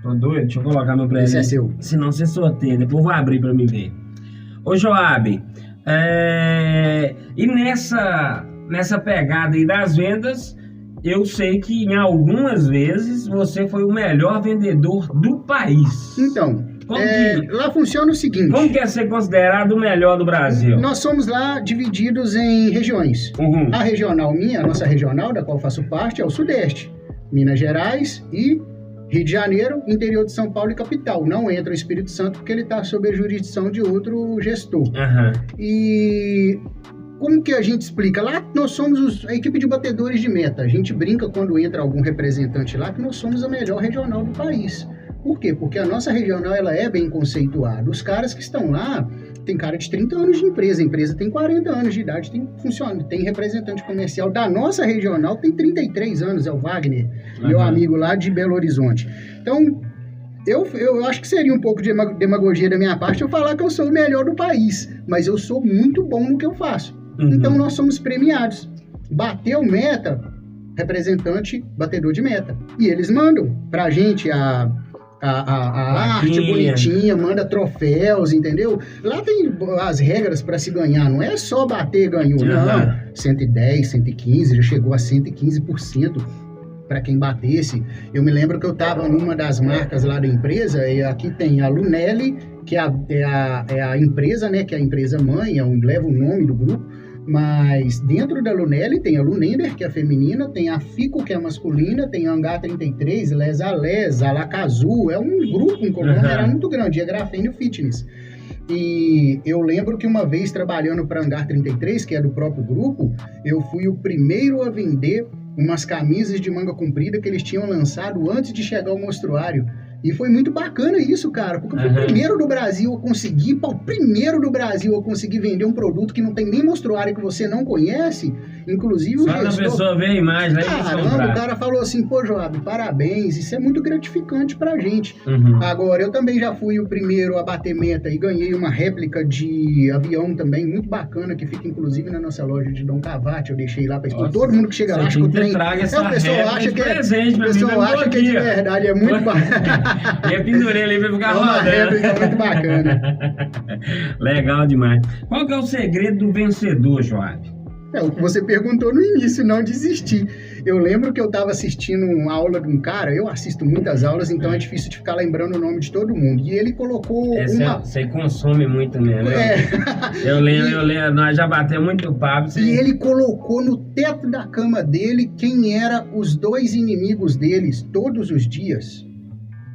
Tô doido? Deixa eu colocar meu presente. Esse é seu. Senão você sorteia. Depois eu vou abrir pra me ver. Ô, Joab, e nessa pegada aí das vendas, eu sei que em algumas vezes você foi o melhor vendedor do país. Então... lá funciona o seguinte... Como que é ser considerado o melhor do Brasil? Nós somos lá divididos em regiões. A regional minha, a nossa regional, da qual faço parte, é o Sudeste. Minas Gerais e Rio de Janeiro, interior de São Paulo e capital. Não entra o Espírito Santo porque ele está sob a jurisdição de outro gestor. E... como que a gente explica? Lá nós somos a equipe de batedores de meta. A gente brinca quando entra algum representante lá que nós somos a melhor regional do país. Por quê? Porque a nossa regional ela é bem conceituada. Os caras que estão lá tem cara de 30 anos de empresa. A empresa tem 40 anos de idade, tem representante comercial da nossa regional, tem 33 anos, é o Wagner, meu amigo lá de Belo Horizonte. Então, eu acho que seria um pouco de demagogia da minha parte eu falar que eu sou o melhor do país, mas eu sou muito bom no que eu faço. Então, nós somos premiados. Bateu meta, representante, batedor de meta. E eles mandam pra gente a arte bonitinha, manda troféus, entendeu? Lá tem as regras para se ganhar, não é só bater ganhou, não. 110, 115, já chegou a 115% para quem batesse. Eu me lembro que eu estava numa das marcas lá da empresa, e aqui tem a Lunelli, que é a empresa, né, que é a empresa mãe, leva o nome do grupo, mas dentro da Lunelli tem a Lunender, que é a feminina, tem a Fico, que é a masculina, tem a Hangar 33, Lesa Lesa, a Lacazu, é um grupo, um conglomerado muito grande, é Grafênio Fitness. E eu lembro que uma vez trabalhando para Hangar 33, que é do próprio grupo, eu fui o primeiro a vender umas camisas de manga comprida que eles tinham lançado antes de chegar ao mostruário, E foi muito bacana isso, cara, porque eu fui o primeiro do Brasil a conseguir, vender um produto que não tem nem mostruário, que você não conhece, inclusive o gestor... Só a pessoa vê a imagem, né? Caramba, o cara falou assim, pô, Joab, parabéns, isso é muito gratificante pra gente. Agora, eu também já fui o primeiro a bater meta e ganhei uma réplica de avião também, muito bacana, que fica inclusive na nossa loja de Dom Cavate, eu deixei lá pra expor. Todo mundo que chega lá acha que o trem... O pessoal acha que é presente, o pessoal acha que é de verdade, é muito bacana. E eu pendurei ali pra ficar rodando. É muito bacana. Legal demais. Qual que é o segredo do vencedor, Joab? É o que você perguntou no início, não desistir. Eu lembro que eu estava assistindo uma aula de um cara, eu assisto muitas aulas, então é difícil de ficar lembrando o nome de todo mundo. E ele colocou Você consome muito mesmo, né? Eu lembro, nós já batemos muito papo. E ele colocou no teto da cama dele quem eram os 2 inimigos deles todos os dias.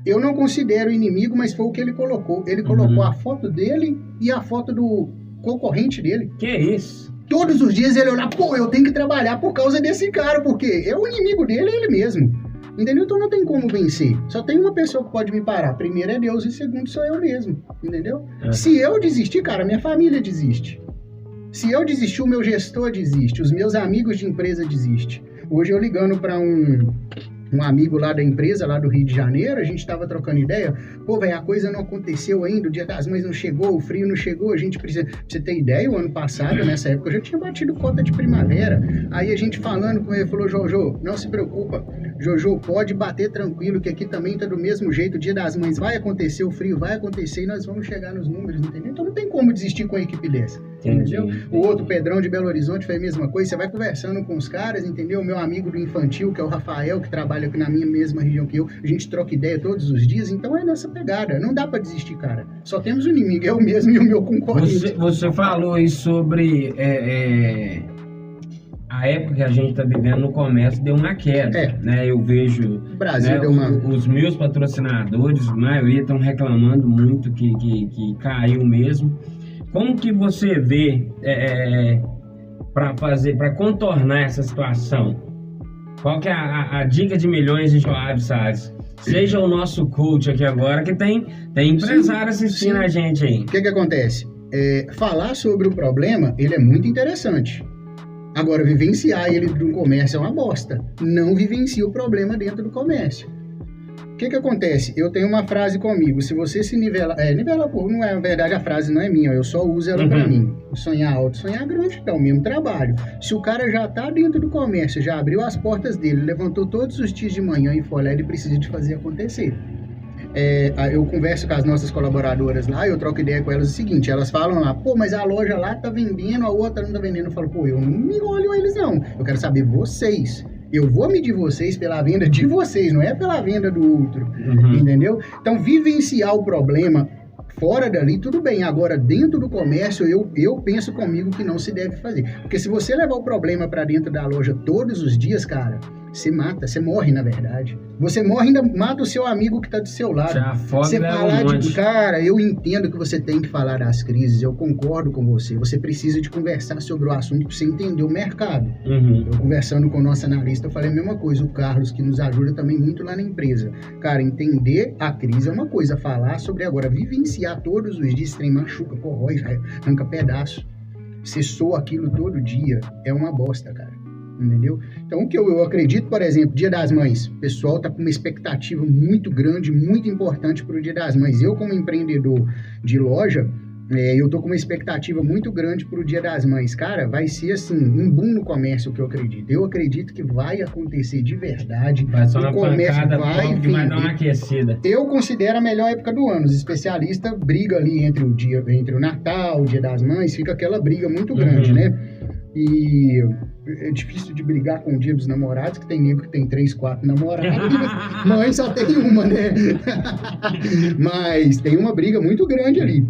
Eu não considero inimigo, mas foi o que ele colocou. Ele colocou a foto dele e a foto do concorrente dele. Que isso? Todos os dias ele olha, pô, eu tenho que trabalhar por causa desse cara, porque é o inimigo dele, é ele mesmo. Entendeu? Então não tem como vencer. Só tem uma pessoa que pode me parar. Primeiro é Deus e segundo sou eu mesmo. Entendeu? Se eu desistir, cara, minha família desiste. Se eu desistir, o meu gestor desiste. Os meus amigos de empresa desistem. Hoje eu ligando para um amigo lá da empresa, lá do Rio de Janeiro, a gente estava trocando ideia, pô, velho, a coisa não aconteceu ainda, o Dia das Mães não chegou, o frio não chegou, a gente precisa... Pra você ter ideia, o ano passado, nessa época, eu já tinha batido cota de primavera, aí a gente falando com ele, falou, Jojo, não se preocupa, Jojo, pode bater tranquilo, que aqui também tá do mesmo jeito, o Dia das Mães vai acontecer, o frio vai acontecer, e nós vamos chegar nos números, entendeu? Então não tem como desistir com a equipe dessa, entendeu? O outro, Pedrão de Belo Horizonte, foi a mesma coisa, você vai conversando com os caras, entendeu? O meu amigo do infantil, que é o Rafael, que trabalha aqui na minha mesma região que eu, a gente troca ideia todos os dias, então é nessa pegada, não dá pra desistir, cara. Só temos um inimigo, é o mesmo e o meu concorrente. Você falou aí sobre a época que a gente tá vivendo no comércio, deu uma queda, né? Eu vejo o Brasil, né, deu uma... os meus patrocinadores, a maioria estão reclamando muito que caiu mesmo. Como que você vê para contornar essa situação? Qual que é a dica de milhões de Joab Salles? Seja o nosso coach aqui agora, que tem empresário assistindo a gente aí. O que acontece? Falar sobre o problema, ele é muito interessante. Agora, vivenciar ele no comércio é uma bosta. Não vivencia o problema dentro do comércio. O que acontece? Eu tenho uma frase comigo, se você se nivelar... nivelar, pô, não é, na verdade a frase não é minha, eu só uso ela pra mim. Sonhar alto, sonhar grande, é o mesmo trabalho. Se o cara já tá dentro do comércio, já abriu as portas dele, levantou todos os dias de manhã e foi lá, ele precisa de fazer acontecer. Eu converso com as nossas colaboradoras lá, eu troco ideia com elas o seguinte, elas falam lá, pô, mas a loja lá tá vendendo, a outra não tá vendendo. Eu falo, pô, eu não me olho eles não, eu quero saber vocês. Eu vou medir vocês pela venda de vocês, não é pela venda do outro, entendeu? Então, vivenciar o problema fora dali, tudo bem. Agora, dentro do comércio, eu penso comigo que não se deve fazer. Porque se você levar o problema para dentro da loja todos os dias, cara, você mata, você morre, na verdade. Você morre e ainda mata o seu amigo que tá do seu lado. Você falar de... Cara, eu entendo que você tem que falar das crises, eu concordo com você. Você precisa de conversar sobre o assunto para você entender o mercado. Eu conversando com o nosso analista, eu falei a mesma coisa. O Carlos, que nos ajuda também muito lá na empresa. Cara, entender a crise é uma coisa. Falar sobre agora, vivenciar todos os dias, trem machuca, corrói, arranca pedaço. Você soa aquilo todo dia, é uma bosta, cara. Entendeu? Então, o que eu acredito, por exemplo, Dia das Mães, o pessoal tá com uma expectativa muito grande, muito importante para o Dia das Mães. Eu, como empreendedor de loja, eu tô com uma expectativa muito grande para o Dia das Mães. Cara, vai ser assim, um boom no comércio, que eu acredito. Eu acredito que vai acontecer de verdade. Vai ser uma o comércio pancada, vai dar uma aquecida. Eu considero a melhor época do ano. Os especialistas brigam ali entre o Natal, o Dia das Mães, fica aquela briga muito grande, né? E é difícil de brigar com o Dia dos Namorados, que tem nego que tem 3, 4 namorados, mãe só tem uma, né? Mas tem uma briga muito grande ali,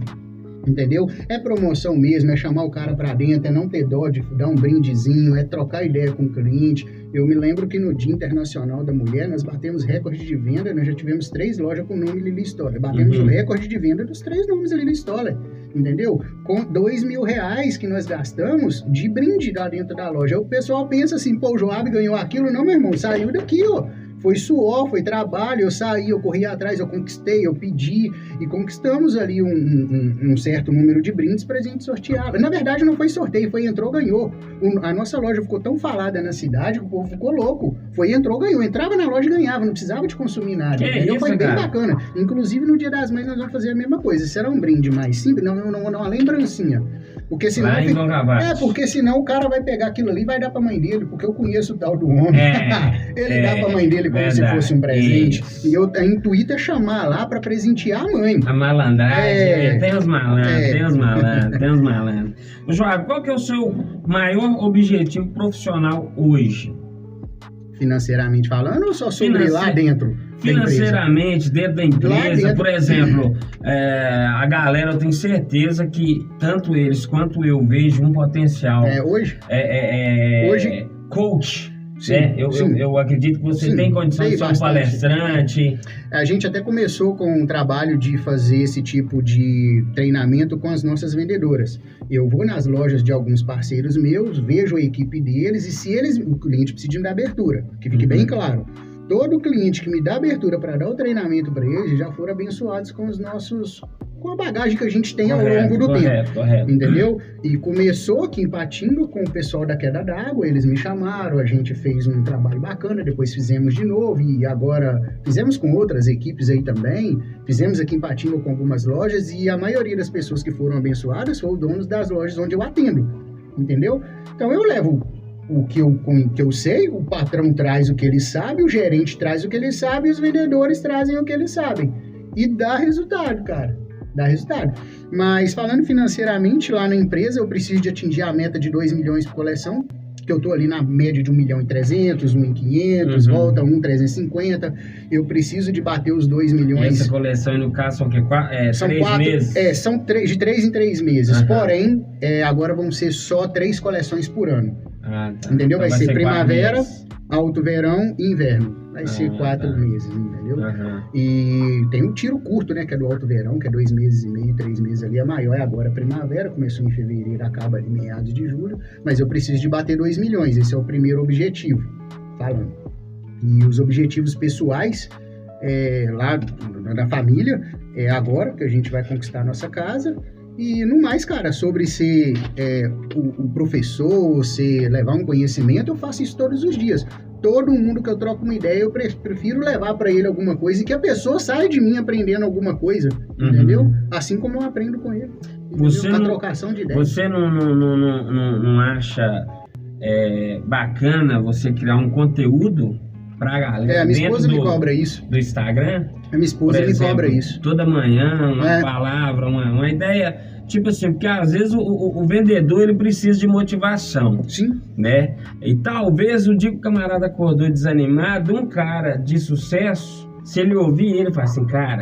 entendeu? É promoção mesmo, é chamar o cara pra dentro, é não ter dó de dar um brindezinho, é trocar ideia com o cliente. Eu me lembro que no Dia Internacional da Mulher, nós batemos recorde de venda, nós já tivemos 3 lojas com o nome Lili Stoller. Batemos o recorde de venda dos 3 nomes Lili Stoller, entendeu? Com R$2.000 que nós gastamos de brinde lá dentro da loja. O pessoal pensa assim, pô, o Joab ganhou aquilo. Não, meu irmão, saiu daqui, ó. foi suor, foi trabalho, eu saí, eu corri atrás, eu conquistei, eu pedi e conquistamos ali um certo número de brindes pra gente sortear. Na verdade não foi sorteio, foi entrou, ganhou. A nossa loja ficou tão falada na cidade que o povo ficou louco. Foi entrou, ganhou. Entrava na loja e ganhava, não precisava de consumir nada. Isso, foi bem cara? bacana. Inclusive no Dia das Mães nós vamos fazer a mesma coisa. Será um brinde mais simples, não uma lembrancinha. Porque senão, Lá em Bom Cavalo. porque senão o cara vai pegar aquilo ali e vai dar pra mãe dele, porque eu conheço o tal do homem. Ele dá pra mãe dele como verdade. se fosse um presente. Isso. E eu intuito é chamar lá pra presentear a mãe. A malandragem, tem os malandros, tem os malandros. João, qual que é o seu maior objetivo profissional hoje? Financeiramente falando ou só sobre lá dentro? Financeiramente, dentro da empresa, dentro. Por exemplo, a galera, eu tenho certeza que tanto eles quanto eu vejo um potencial. Hoje? Hoje, coach. Sim, né? sim. Eu acredito que você tem condição de ser um palestrante. A gente até começou com um trabalho de fazer esse tipo de treinamento com as nossas vendedoras. Eu vou nas lojas de alguns parceiros meus, vejo a equipe deles e se o cliente precisa de me dar abertura, que fique bem claro. Todo cliente que me dá abertura para dar o treinamento para eles já foram abençoados com a bagagem que a gente tem ao longo do tempo. Correto. Entendeu? E começou aqui em Patinga com o pessoal da Queda d'Água, eles me chamaram, a gente fez um trabalho bacana, depois fizemos de novo e agora fizemos com outras equipes aí também, fizemos aqui em Patinga com algumas lojas e a maioria das pessoas que foram abençoadas foram donos das lojas onde eu atendo, entendeu? Então eu levo o que eu sei, o patrão traz o que ele sabe, o gerente traz o que ele sabe e os vendedores trazem o que eles sabem. E dá resultado, cara. Dá resultado. Mas falando financeiramente, lá na empresa eu preciso de atingir a meta de 2 milhões por coleção, que eu tô ali na média de 1.300.000, 1.500.000, volta 1.350. Eu preciso de bater os 2 milhões. Essa coleção, no caso, são o quê? São 3 meses? São de 3 em 3 meses. Porém, agora vão ser só 3 coleções por ano. Tá. Entendeu? Então vai ser primavera, 4 meses. alto verão e inverno. Vai ser 4 meses, entendeu? E tem um tiro curto, né? Que é do alto verão, que é 2 meses e meio, 3 meses ali. A maior é agora a primavera, começou em fevereiro, acaba ali meados de julho. Mas eu preciso de bater 2 milhões. Esse é o primeiro objetivo, falando. E os objetivos pessoais, lá da família, é agora que a gente vai conquistar a nossa casa. E no mais, cara, sobre ser o professor, levar um conhecimento, eu faço isso todos os dias. Todo mundo que eu troco uma ideia, eu prefiro levar para ele alguma coisa e que a pessoa saia de mim aprendendo alguma coisa, entendeu? Assim como eu aprendo com ele. A trocação de ideias. Você não acha bacana você criar um conteúdo pra galera? A minha esposa me cobra isso. Do Instagram? A minha esposa me cobra isso. Toda manhã, uma palavra, uma ideia. Tipo assim, porque às vezes o vendedor ele precisa de motivação. Sim. Né? E talvez o dia que o camarada acordou desanimado, um cara de sucesso, se ele ouvir ele, fala assim, cara,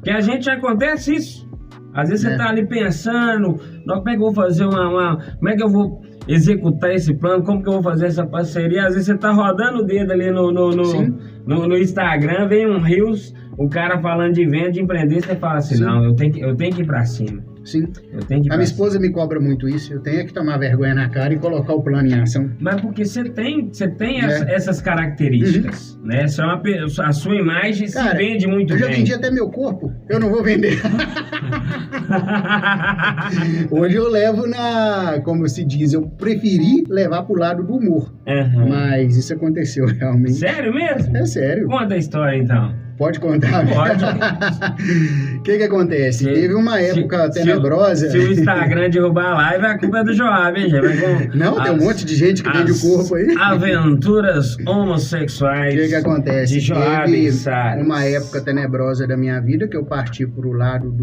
que a gente acontece isso. Às vezes você tá ali pensando, como é que eu vou fazer como é que eu vou executar esse plano, como que eu vou fazer essa parceria? Às vezes você tá rodando o dedo ali no Instagram, vem um Reels, o cara falando de venda, de empreender, você fala assim, não, eu tenho que ir pra cima. Sim. A minha esposa me cobra muito isso. Eu tenho que tomar vergonha na cara e colocar o plano em ação. Mas porque você tem essas características, né? A sua imagem se vende muito bem. Eu já vendi até meu corpo. Eu não vou vender. Hoje eu levo como se diz, eu preferi levar pro lado do humor. Mas isso aconteceu realmente. Sério mesmo? É sério. Conta a história então. Pode contar? Pode. O que acontece? Teve uma época tenebrosa. Se o Instagram derrubar a live, a culpa é do Joab, hein, gente? Não, tem um monte de gente que vende o corpo aí. Aventuras homossexuais. O que acontece? De Joab, teve uma época tenebrosa da minha vida que eu parti pro lado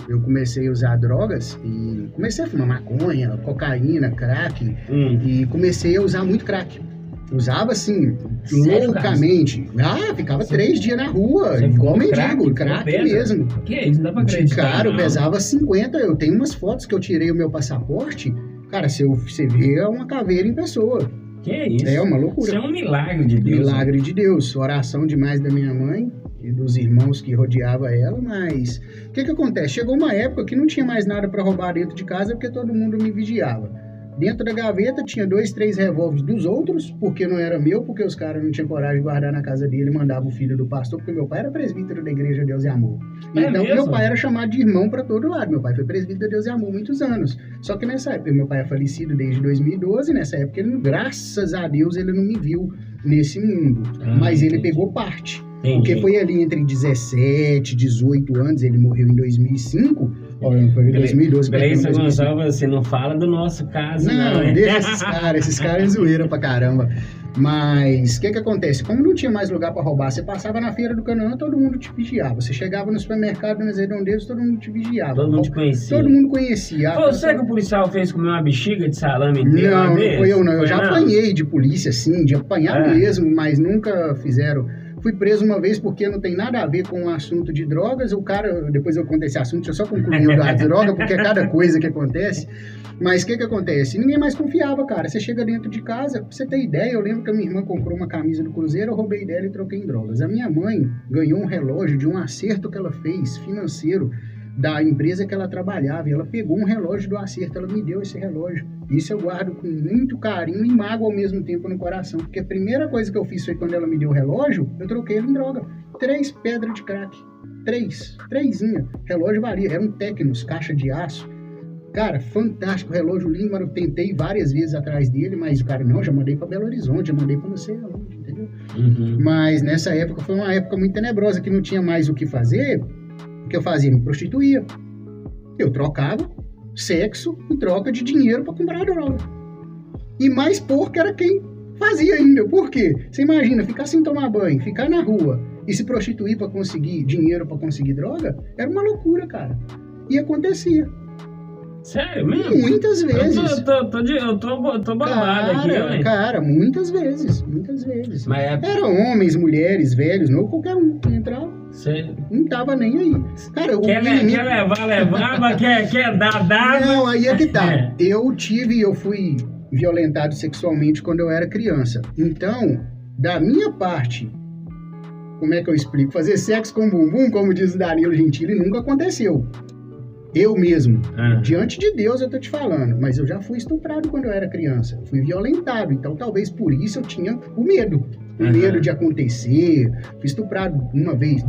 eu comecei a usar drogas e comecei a fumar maconha, cocaína, crack e comecei a usar muito crack. Usava assim, sério, loucamente. Ficava 3 dias na rua, igual mendigo, crack mesmo. Que isso, não dá pra acreditar. Cara, eu pesava 50. Eu tenho umas fotos que eu tirei o meu passaporte. Cara, você vê, é uma caveira em pessoa. Que isso? É uma loucura. Isso é um milagre de Deus. Milagre de Deus. Oração demais da minha mãe e dos irmãos que rodeavam ela, mas o que acontece? Chegou uma época que não tinha mais nada para roubar dentro de casa porque todo mundo me vigiava. Dentro da gaveta tinha 2, 3 revólveres dos outros, porque não era meu, porque os caras não tinham coragem de guardar na casa dele e mandava o filho do pastor, porque meu pai era presbítero da Igreja Deus e Amor. Então meu pai era chamado de irmão para todo lado. Meu pai foi presbítero da Deus e Amor muitos anos. Só que nessa época, meu pai é falecido desde 2012, nessa época, ele, graças a Deus, ele não me viu nesse mundo. Mas ele pegou parte. Porque foi ali entre 17, 18 anos, ele morreu em 2005. Foi em 2012. Gleison Gonçalves, você não fala do nosso caso, não. Não, deixa esses caras é zoeira pra caramba. Mas o que acontece? Como não tinha mais lugar pra roubar, você passava na feira do Canaã, todo mundo te vigiava. Você chegava no supermercado nas redondezas, todo mundo te vigiava. Todo mundo te conhecia. Todo mundo conhecia. Foi você que o policial fez comer uma bexiga de salame inteira? Não, não foi eu não. Eu já apanhei de polícia, sim, de apanhar mesmo, mas nunca fizeram. Fui preso uma vez porque não tem nada a ver com o assunto de drogas. O cara, depois eu conto esse assunto, deixa eu só concluir o da droga, porque é cada coisa que acontece. Mas o que acontece? Ninguém mais confiava, cara. Você chega dentro de casa, pra você ter ideia, eu lembro que a minha irmã comprou uma camisa do Cruzeiro, eu roubei dela e troquei em drogas. A minha mãe ganhou um relógio de um acerto que ela fez, financeiro, da empresa que ela trabalhava, e ela pegou um relógio do acerto, ela me deu esse relógio. Isso eu guardo com muito carinho e mágoa ao mesmo tempo no coração, porque a primeira coisa que eu fiz foi quando ela me deu o relógio, eu troquei ele em droga. 3 pedras de crack. 3zinha. Relógio valia, era um Tecnos, caixa de aço. Cara, fantástico, relógio lindo, mas eu tentei várias vezes atrás dele, mas o cara, não, já mandei pra Belo Horizonte, já mandei pra não sei aonde, entendeu? Mas nessa época, foi uma época muito tenebrosa, que não tinha mais o que fazer. O que eu fazia? Me prostituía. Eu trocava sexo em troca de dinheiro para comprar droga. E mais porco era quem fazia ainda. Por quê? Você imagina, ficar sem tomar banho, ficar na rua e se prostituir para conseguir dinheiro, para conseguir droga, era uma loucura, cara. E acontecia. Sério mesmo? Muitas vezes. Eu tô babado aqui, né? Cara, muitas vezes. Mas Eram homens, mulheres, velhos, não qualquer um que entrava. Sério? Não tava nem aí. Cara, quer levar, levava, quer dar, dava. Não, aí é que tá. Eu fui violentado sexualmente quando eu era criança. Então, da minha parte, como é que eu explico? Fazer sexo com bumbum, como diz o Danilo Gentili, nunca aconteceu. Eu mesmo, diante de Deus eu tô te falando, mas eu já fui estuprado quando eu era criança, fui violentado, então talvez por isso eu tinha o medo de acontecer. Fui estuprado uma vez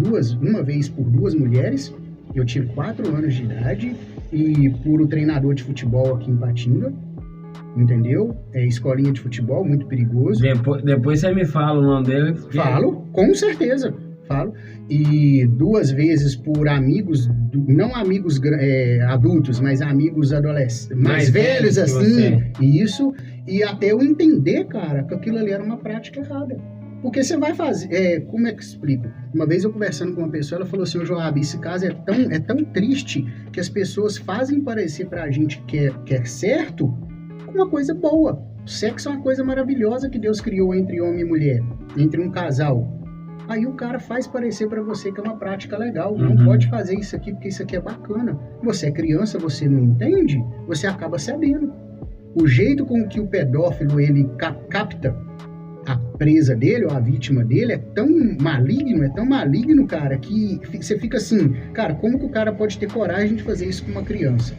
por 2 mulheres, eu tinha 4 anos de idade, e por um treinador de futebol aqui em Patinga, entendeu? Escolinha de futebol, muito perigoso. Depois você me fala o nome dele. Falo, com certeza. Falo, e 2 vezes por amigos, não amigos adultos, mas amigos adolescentes, mais velhos assim, isso, e até eu entender, cara, que aquilo ali era uma prática errada. Porque você vai fazer, como é que eu explico? Uma vez eu conversando com uma pessoa, ela falou assim, Joab, esse caso é tão triste que as pessoas fazem parecer pra gente que é certo uma coisa boa. O sexo é uma coisa maravilhosa que Deus criou entre homem e mulher, entre um casal. Aí o cara faz parecer pra você que é uma prática legal. Não pode fazer isso aqui porque isso aqui é bacana. Você é criança, você não entende, você acaba cedendo. O jeito com que o pedófilo ele capta a presa dele ou a vítima dele é tão maligno, cara, que você fica assim, cara, como que o cara pode ter coragem de fazer isso com uma criança?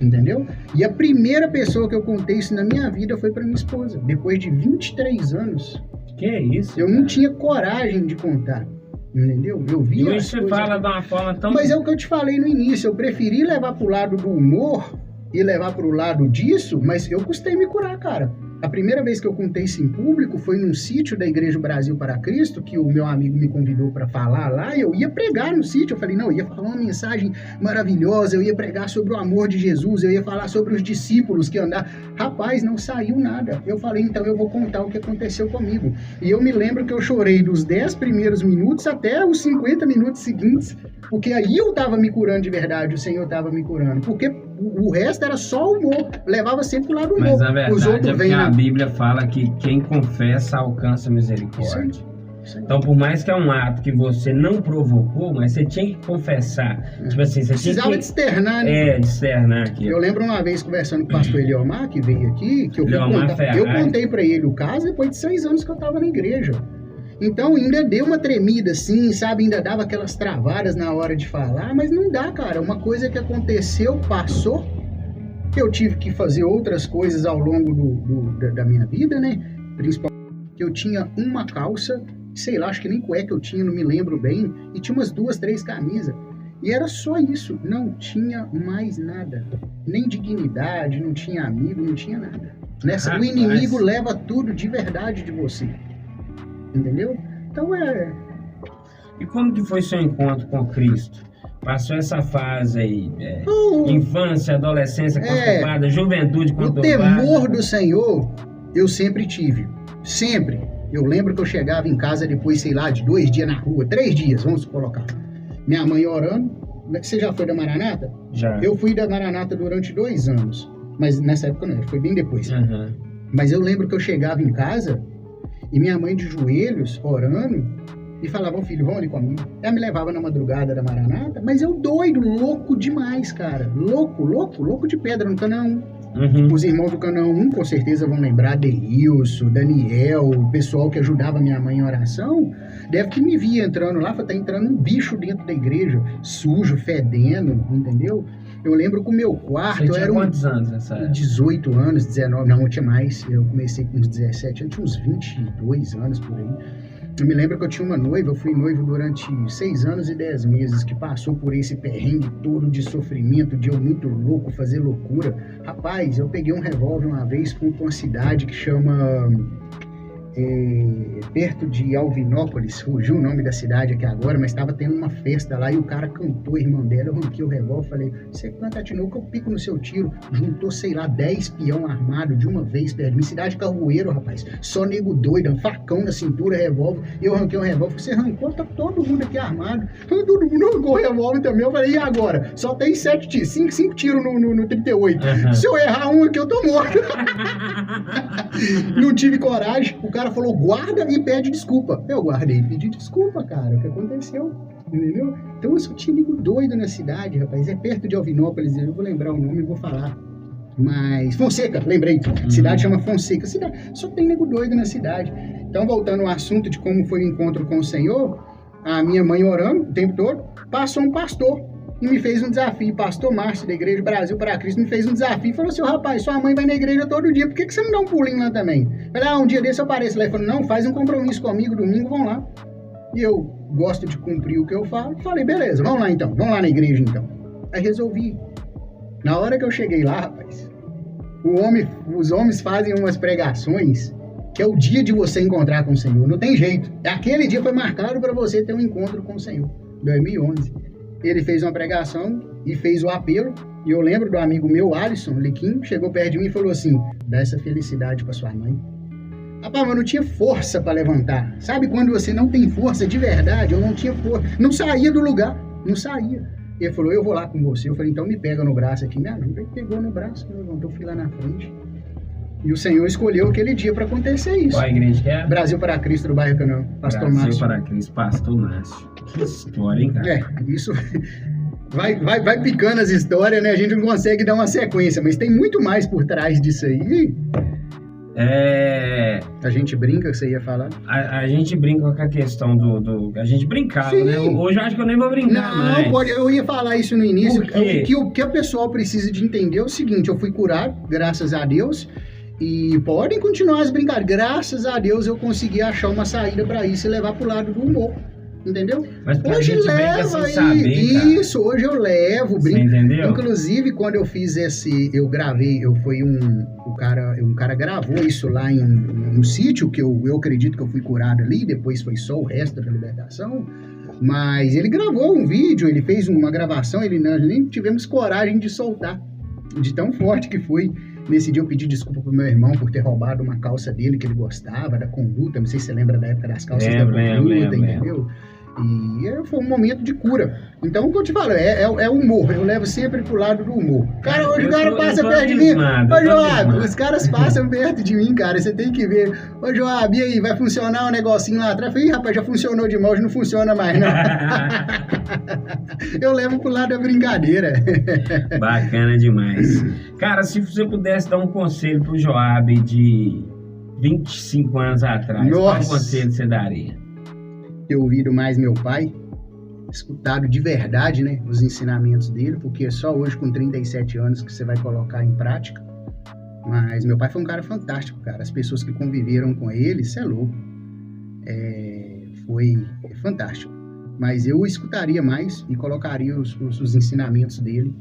Entendeu? E a primeira pessoa que eu contei isso na minha vida foi pra minha esposa. Depois de 23 anos... Que é isso? Eu não tinha coragem de contar, entendeu? Eu vi. E hoje você fala de uma forma tão... Mas é o que eu te falei no início, eu preferi levar pro lado do humor e levar pro lado disso, mas eu custei me curar, cara. A primeira vez que eu contei isso em público foi num sítio da Igreja Brasil para Cristo, que o meu amigo me convidou para falar lá, e eu ia pregar no sítio. Eu falei, não, eu ia falar uma mensagem maravilhosa, eu ia pregar sobre o amor de Jesus, eu ia falar sobre os discípulos que andaram. Rapaz, não saiu nada. Eu falei, então eu vou contar o que aconteceu comigo. E eu me lembro que eu chorei dos 10 primeiros minutos até os 50 minutos seguintes, porque aí eu tava me curando de verdade, o Senhor tava me curando, porque o resto era só humor, levava sempre pro lado do humor. Mas a verdade os outros é porque a Bíblia fala que quem confessa alcança misericórdia. Isso aí. Então, por mais que é um ato que você não provocou, mas você tinha que confessar. Tipo assim, você precisava tinha de externar, né? De externar aqui. Eu lembro uma vez conversando com o pastor Eliomar, que veio aqui, que eu contei pra ele o caso depois de 6 anos que eu tava na igreja. Então ainda deu uma tremida assim, sabe? Ainda dava aquelas travadas na hora de falar, mas não dá, cara. Uma coisa que aconteceu, passou, que eu tive que fazer outras coisas ao longo da minha vida, né? Principalmente que eu tinha uma calça, sei lá, acho que nem cueca eu tinha, não me lembro bem, e tinha umas 2, 3 camisas. E era só isso, não tinha mais nada. Nem dignidade, não tinha amigo, não tinha nada. O inimigo leva tudo de verdade de você. Entendeu? Então E como que foi seu encontro com Cristo? Passou essa fase aí, infância, adolescência conturbada, juventude conturbada. O temor do Senhor eu sempre tive. Sempre. Eu lembro que eu chegava em casa depois, sei lá, de 2 dias na rua, 3 dias, vamos colocar. Minha mãe orando. Você já foi da Maranata? Já. Eu fui da Maranata durante 2 anos. Mas nessa época não, foi bem depois. Uhum. Mas eu lembro que eu chegava em casa e minha mãe de joelhos, orando, e falava, filho, vão ali comigo. Ela me levava na madrugada da Maranata, mas eu doido, louco demais, cara. Louco de pedra no Canaã. Uhum. Os irmãos do Canaã 1 com certeza vão lembrar, Deilson, Daniel, o pessoal que ajudava minha mãe em oração, deve que me via entrando lá, tá entrando um bicho dentro da igreja, sujo, fedendo, entendeu? Eu lembro que o meu quarto... Você tinha quantos anos nessa época? 18 anos, 19, não, eu tinha mais. Eu comecei com uns 17, eu tinha uns 22 anos por aí. Eu me lembro que eu tinha uma noiva, eu fui noivo durante 6 anos e 10 meses, que passou por esse perrengue todo de sofrimento, de eu muito louco, fazer loucura. Rapaz, eu peguei um revólver uma vez, fui pra uma cidade que chama... perto de Alvinópolis, fugiu o nome da cidade aqui agora, mas estava tendo uma festa lá e o cara cantou, a irmã dela, eu ranquei o revólver, falei, você canta de novo que eu pico no seu tiro. Juntou, sei lá, 10 peão armado de uma vez perto de mim, cidade Carvoeiro, rapaz, só nego doido, um facão na cintura, revólver, e eu ranquei o revólver, você arrancou, tá todo mundo aqui armado, todo mundo arrancou o revólver também, eu falei, e agora? Só tem 5 tiros no 38, se eu errar um aqui eu tô morto. Não tive coragem, o cara falou, guarda e pede desculpa. Eu guardei e pedi desculpa, cara. O que aconteceu? Entendeu? Então eu só tinha nego doido na cidade, rapaz. É perto de Alvinópolis, eu vou lembrar o nome e vou falar. Mas Fonseca, lembrei. Cidade chama Fonseca. Só tem nego doido na cidade. Então, voltando ao assunto de como foi o encontro com o Senhor, a minha mãe orando o tempo todo, passou um pastor e me fez um desafio. Pastor Márcio, da Igreja Brasil para Cristo, me fez um desafio e falou assim, rapaz, sua mãe vai na igreja todo dia, por que você não dá um pulinho lá também? Eu falei, um dia desse eu apareço lá. Ele falou, não, faz um compromisso comigo, domingo, vão lá. E eu gosto de cumprir o que eu falo. Falei, beleza, vamos lá então, vamos lá na igreja então. Aí resolvi. Na hora que eu cheguei lá, rapaz, os homens fazem umas pregações que é o dia de você encontrar com o Senhor, não tem jeito. Aquele dia foi marcado para você ter um encontro com o Senhor, 2011. Ele fez uma pregação e fez o apelo. E eu lembro do amigo meu, Alisson Liquim, chegou perto de mim e falou assim, dá essa felicidade para sua mãe. Rapaz, mas eu não tinha força para levantar. Sabe quando você não tem força de verdade? Eu não tinha força. Não saía do lugar. Não saía. Ele falou, eu vou lá com você. Eu falei, então me pega no braço aqui, me ajuda. Ele pegou no braço, me levantou, fui lá na frente. E o Senhor escolheu aquele dia para acontecer isso. Qual a igreja que é? Brasil para Cristo, do bairro Canaã. Pastor Márcio. Brasil para Cristo, Pastor Márcio. Que história, hein, cara? Isso... Vai picando as histórias, né? A gente não consegue dar uma sequência, mas tem muito mais por trás disso aí. A gente brinca, você ia falar? A gente brinca com a questão a gente brincava, sim, né? Hoje eu acho que eu nem vou brincar mais. Não, pode, eu ia falar isso no início. O que o pessoal precisa de entender é o seguinte, eu fui curado, graças a Deus, e podem continuar as brincadeiras. Graças a Deus eu consegui achar uma saída para isso e levar pro lado do humor. Entendeu? Mas hoje gente leva sem saber, isso, cara. Hoje eu levo, brinco. Você entendeu? Inclusive, quando eu fiz eu gravei, um cara gravou isso lá no sítio, que eu acredito que eu fui curado ali, depois foi só o resto da libertação, mas ele gravou um vídeo, ele fez uma gravação, nós nem tivemos coragem de soltar, de tão forte que foi. Nesse dia eu pedi desculpa pro meu irmão por ter roubado uma calça dele que ele gostava, da Conduta, não sei se você lembra da época das calças da Conduta, entendeu? E foi um momento de cura. Então, o que eu te falo, é humor. Eu levo sempre pro lado do humor. Cara, hoje o cara passa perto de mim. Ô, Joab, os caras passam perto de mim, cara. Você tem que ver. Ô, Joab, e aí, vai funcionar um negocinho lá atrás? Eu falei, rapaz, já funcionou demais, hoje não funciona mais, não. Eu levo pro lado da brincadeira. Bacana demais. Cara, se você pudesse dar um conselho pro Joab de 25 anos atrás, qual conselho você daria? Ter ouvido mais meu pai, escutado de verdade, né, os ensinamentos dele, porque é só hoje com 37 anos que você vai colocar em prática. Mas meu pai foi um cara fantástico, cara. As pessoas que conviveram com ele, isso é louco. Foi fantástico. Mas eu escutaria mais e colocaria os ensinamentos dele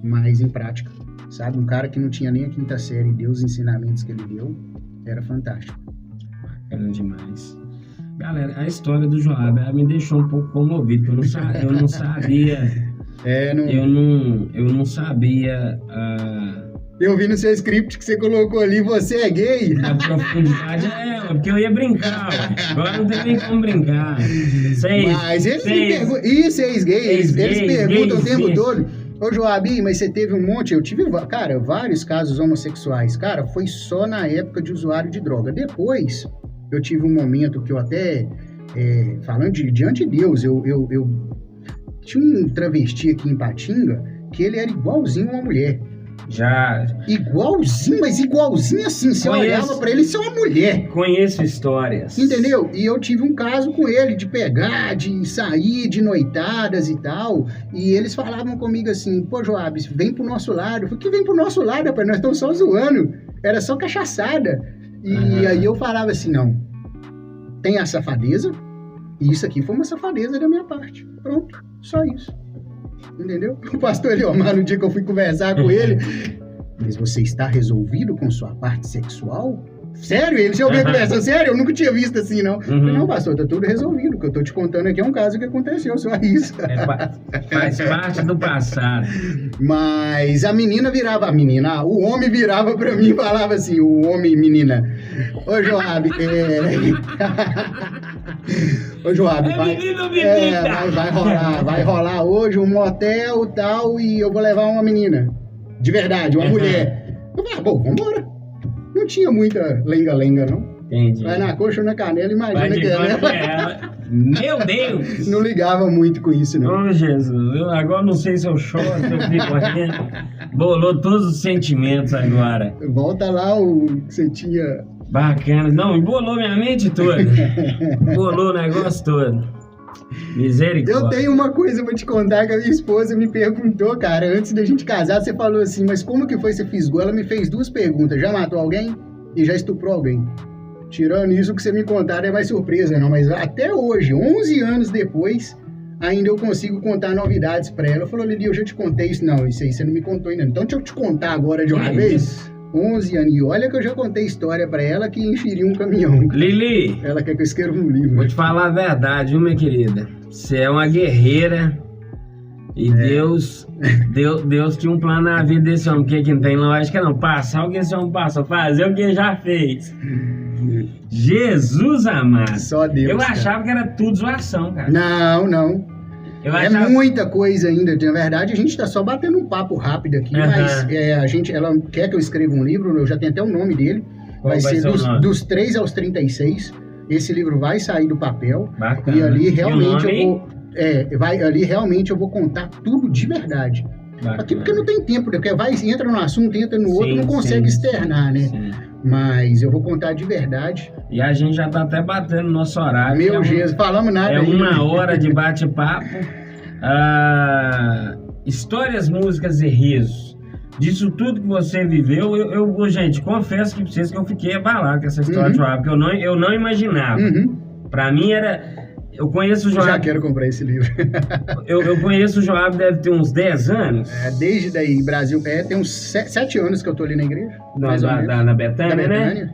mais em prática, sabe? Um cara que não tinha nem a quinta série, deu os ensinamentos que ele deu, era fantástico. Era demais. Galera, a história do Joab, ela me deixou um pouco comovido, porque eu não sabia. Eu não sabia. Eu vi no seu script que você colocou ali, você é gay. A profundidade porque eu ia brincar, agora não tem nem como brincar. Mas eles me perguntam, e seis gays? Eles perguntam o tempo todo. Ô Joab, mas você teve um monte, eu tive, cara, vários casos homossexuais. Cara, foi só na época de usuário de droga. Depois, eu tive um momento que eu até, falando diante de Deus, eu tinha um travesti aqui em Patinga, que ele era igualzinho a uma mulher. Já. Igualzinho, mas igualzinho assim. Você olhava pra ele, isso é uma mulher. Conheço histórias. Entendeu? E eu tive um caso com ele, de pegar, de sair, de noitadas e tal. E eles falavam comigo assim, pô, Joab, vem pro nosso lado. Eu falei, que vem pro nosso lado, rapaz? Nós estamos só zoando. Era só cachaçada. E aí eu falava assim, não. Tem a safadeza. E isso aqui foi uma safadeza da minha parte. Pronto, só isso. Entendeu? O pastor Eliomar, no dia que eu fui conversar com ele, mas você está resolvido com sua parte sexual? Sério? Ele já ouviu conversar, sério? Eu nunca tinha visto assim, não. Falei, não, pastor, tá tudo resolvido. O que eu tô te contando aqui é um caso que aconteceu, só isso. Faz parte do passado. Mas o homem virava pra mim e falava assim, o homem, menina, ô Joab, ô Joab, vai rolar hoje um motel e tal, e eu vou levar uma menina, de verdade, uma mulher. Eu falei, bom, vambora. Não tinha muita lenga-lenga, não. Entendi. Vai na coxa ou na canela, imagina que é. Meu Deus! Não ligava muito com isso, não. Oh, Jesus, eu agora não sei se eu choro, se eu fico rindo. Bolou todos os sentimentos agora. Volta lá o que você tinha. Bacana. Não, embolou minha mente toda. Bolou o negócio todo. Misericórdia. Eu tenho uma coisa pra te contar que a minha esposa me perguntou, cara, antes da gente casar, você falou assim, mas como que foi que você fisgou? Ela me fez 2 perguntas, já matou alguém e já estuprou alguém? Tirando isso, que você me contar é mais surpresa, não, mas até hoje, 11 anos depois, ainda eu consigo contar novidades pra ela. Eu falei, Lili, eu já te contei isso. Não, isso aí você não me contou ainda. Então deixa eu te contar agora de uma vez. 11 anos. E olha que eu já contei história pra ela que encheria um caminhão. Lili! Ela quer que eu escreva um livro. Vou te falar a verdade, viu, minha querida? Você é uma guerreira e Deus tinha um plano na vida desse homem. Que não tem lógica, não. Passar o que esse homem passou, fazer o que ele já fez. Jesus amado. Só Deus. Eu achava que era tudo zoação, cara. Não. Muita coisa ainda. Na verdade, a gente tá só batendo um papo rápido aqui, mas ela quer que eu escreva um livro, eu já tenho até o nome dele. Vai ser dos 3 aos 36. Esse livro vai sair do papel. Bacana. E ali realmente eu vou contar tudo de verdade. Bacana. Aqui porque não tem tempo, porque entra no assunto, entra no outro, não consegue externar, né? Sim. Mas eu vou contar de verdade. E a gente já tá até batendo nosso horário. Meu Jesus, falamos nada. É 1 hora de bate-papo. Histórias, músicas e risos. Disso tudo que você viveu, gente, confesso que pra vocês que eu fiquei abalado com essa história de Joab, porque eu não imaginava. Pra mim era... Eu conheço o Joab... Já quero comprar esse livro. eu conheço o Joab, deve ter uns 10 anos. Desde daí, Brasil, tem uns 7 anos que eu tô ali na igreja. Na Betânia, né?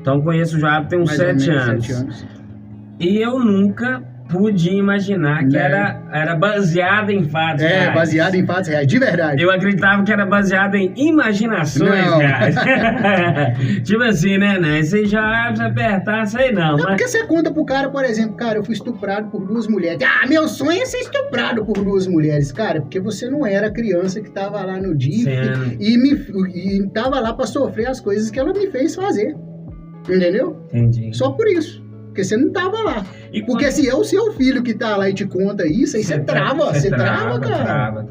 Então conheço o Joab, tem uns 7 anos. E eu nunca pude imaginar que era baseado em fatos reais. Baseado em fatos reais, de verdade. Eu acreditava que era baseado em imaginações reais. Tipo assim, né? Você já precisa apertar, sei não. Mas... Porque você conta pro cara, por exemplo, cara, eu fui estuprado por 2 mulheres. Meu sonho é ser estuprado por 2 mulheres. Cara, porque você não era a criança que tava lá no DIF e tava lá pra sofrer as coisas que ela me fez fazer. Entendeu? Entendi. Só por isso. Porque você não tava lá. Porque se é o seu filho que tá lá e te conta isso, aí você trava. Você trava, cara.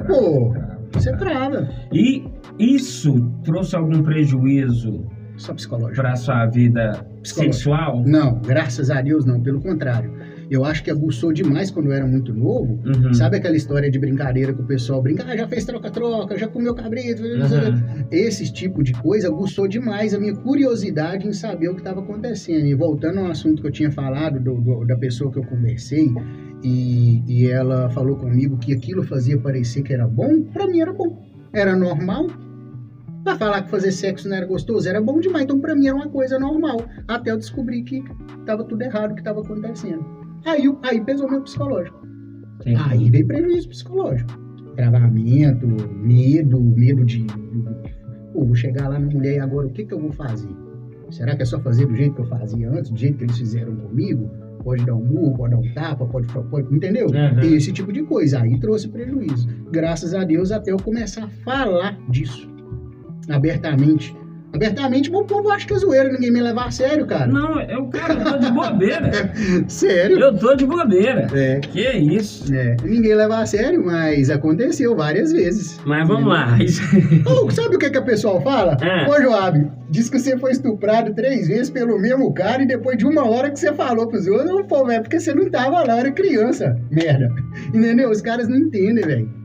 Você trava. E isso trouxe algum prejuízo só psicológico pra sua vida sexual? Não, graças a Deus não. Pelo contrário. Eu acho que aguçou demais quando eu era muito novo. Sabe aquela história de brincadeira que o pessoal brinca? Já fez troca-troca, já comeu cabrito. Esse tipo de coisa aguçou demais a minha curiosidade em saber o que estava acontecendo. E voltando ao assunto que eu tinha falado da pessoa que eu conversei, e ela falou comigo que aquilo fazia parecer que era bom, pra mim era bom. Era normal. Pra falar que fazer sexo não era gostoso, era bom demais. Então pra mim era uma coisa normal. Até eu descobri que tava tudo errado o que tava acontecendo. Aí pesou meu psicológico. Sim. Aí veio prejuízo psicológico. Travamento, medo de... Pô, vou chegar lá na mulher e agora o que eu vou fazer? Será que é só fazer do jeito que eu fazia antes? Do jeito que eles fizeram comigo? Pode dar um murro, pode dar um tapa, pode entendeu? Esse tipo de coisa. Aí trouxe prejuízo. Graças a Deus, até eu começar a falar disso abertamente, meu povo acha que é zoeira, ninguém me levar a sério, cara. Não, eu tô de bobeira. Sério? Eu tô de bobeira. Que isso? Ninguém levar a sério, mas aconteceu várias vezes. Mas vamos lá. Sabe o que o pessoal fala? Ô, Joab, diz que você foi estuprado 3 vezes pelo mesmo cara e depois de 1 hora que você falou pros outros, pô, é porque você não tava lá, era criança. Merda. Entendeu? Os caras não entendem, velho.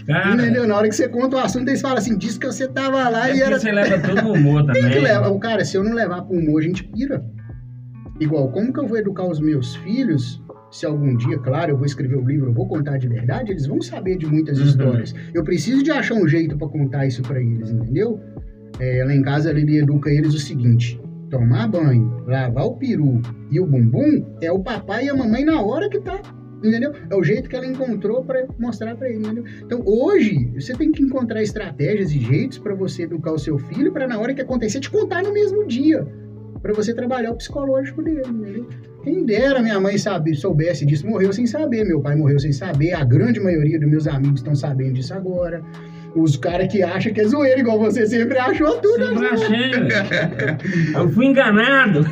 Cara, entendeu? Na hora que você conta o assunto, eles falam assim, diz que você tava lá e era... você leva todo no humor também. Tem que levar. Cara, se eu não levar pro humor, a gente pira. Igual, como que eu vou educar os meus filhos, se algum dia, claro, eu vou escrever o livro, eu vou contar de verdade, eles vão saber de muitas histórias. Eu preciso de achar um jeito pra contar isso pra eles, entendeu? Lá em casa, ele educa eles o seguinte... Tomar banho, lavar o peru e o bumbum é o papai e a mamãe na hora que tá... Entendeu? É o jeito que ela encontrou para mostrar para ele, entendeu? Então, hoje, você tem que encontrar estratégias e jeitos para você educar o seu filho para na hora que acontecer, te contar no mesmo dia. Para você trabalhar o psicológico dele, entendeu? Quem dera minha mãe soubesse disso, morreu sem saber. Meu pai morreu sem saber. A grande maioria dos meus amigos estão sabendo disso agora. Os caras que acham que é zoeira, igual você sempre achou tudo. Sempre achei. Eu fui enganado.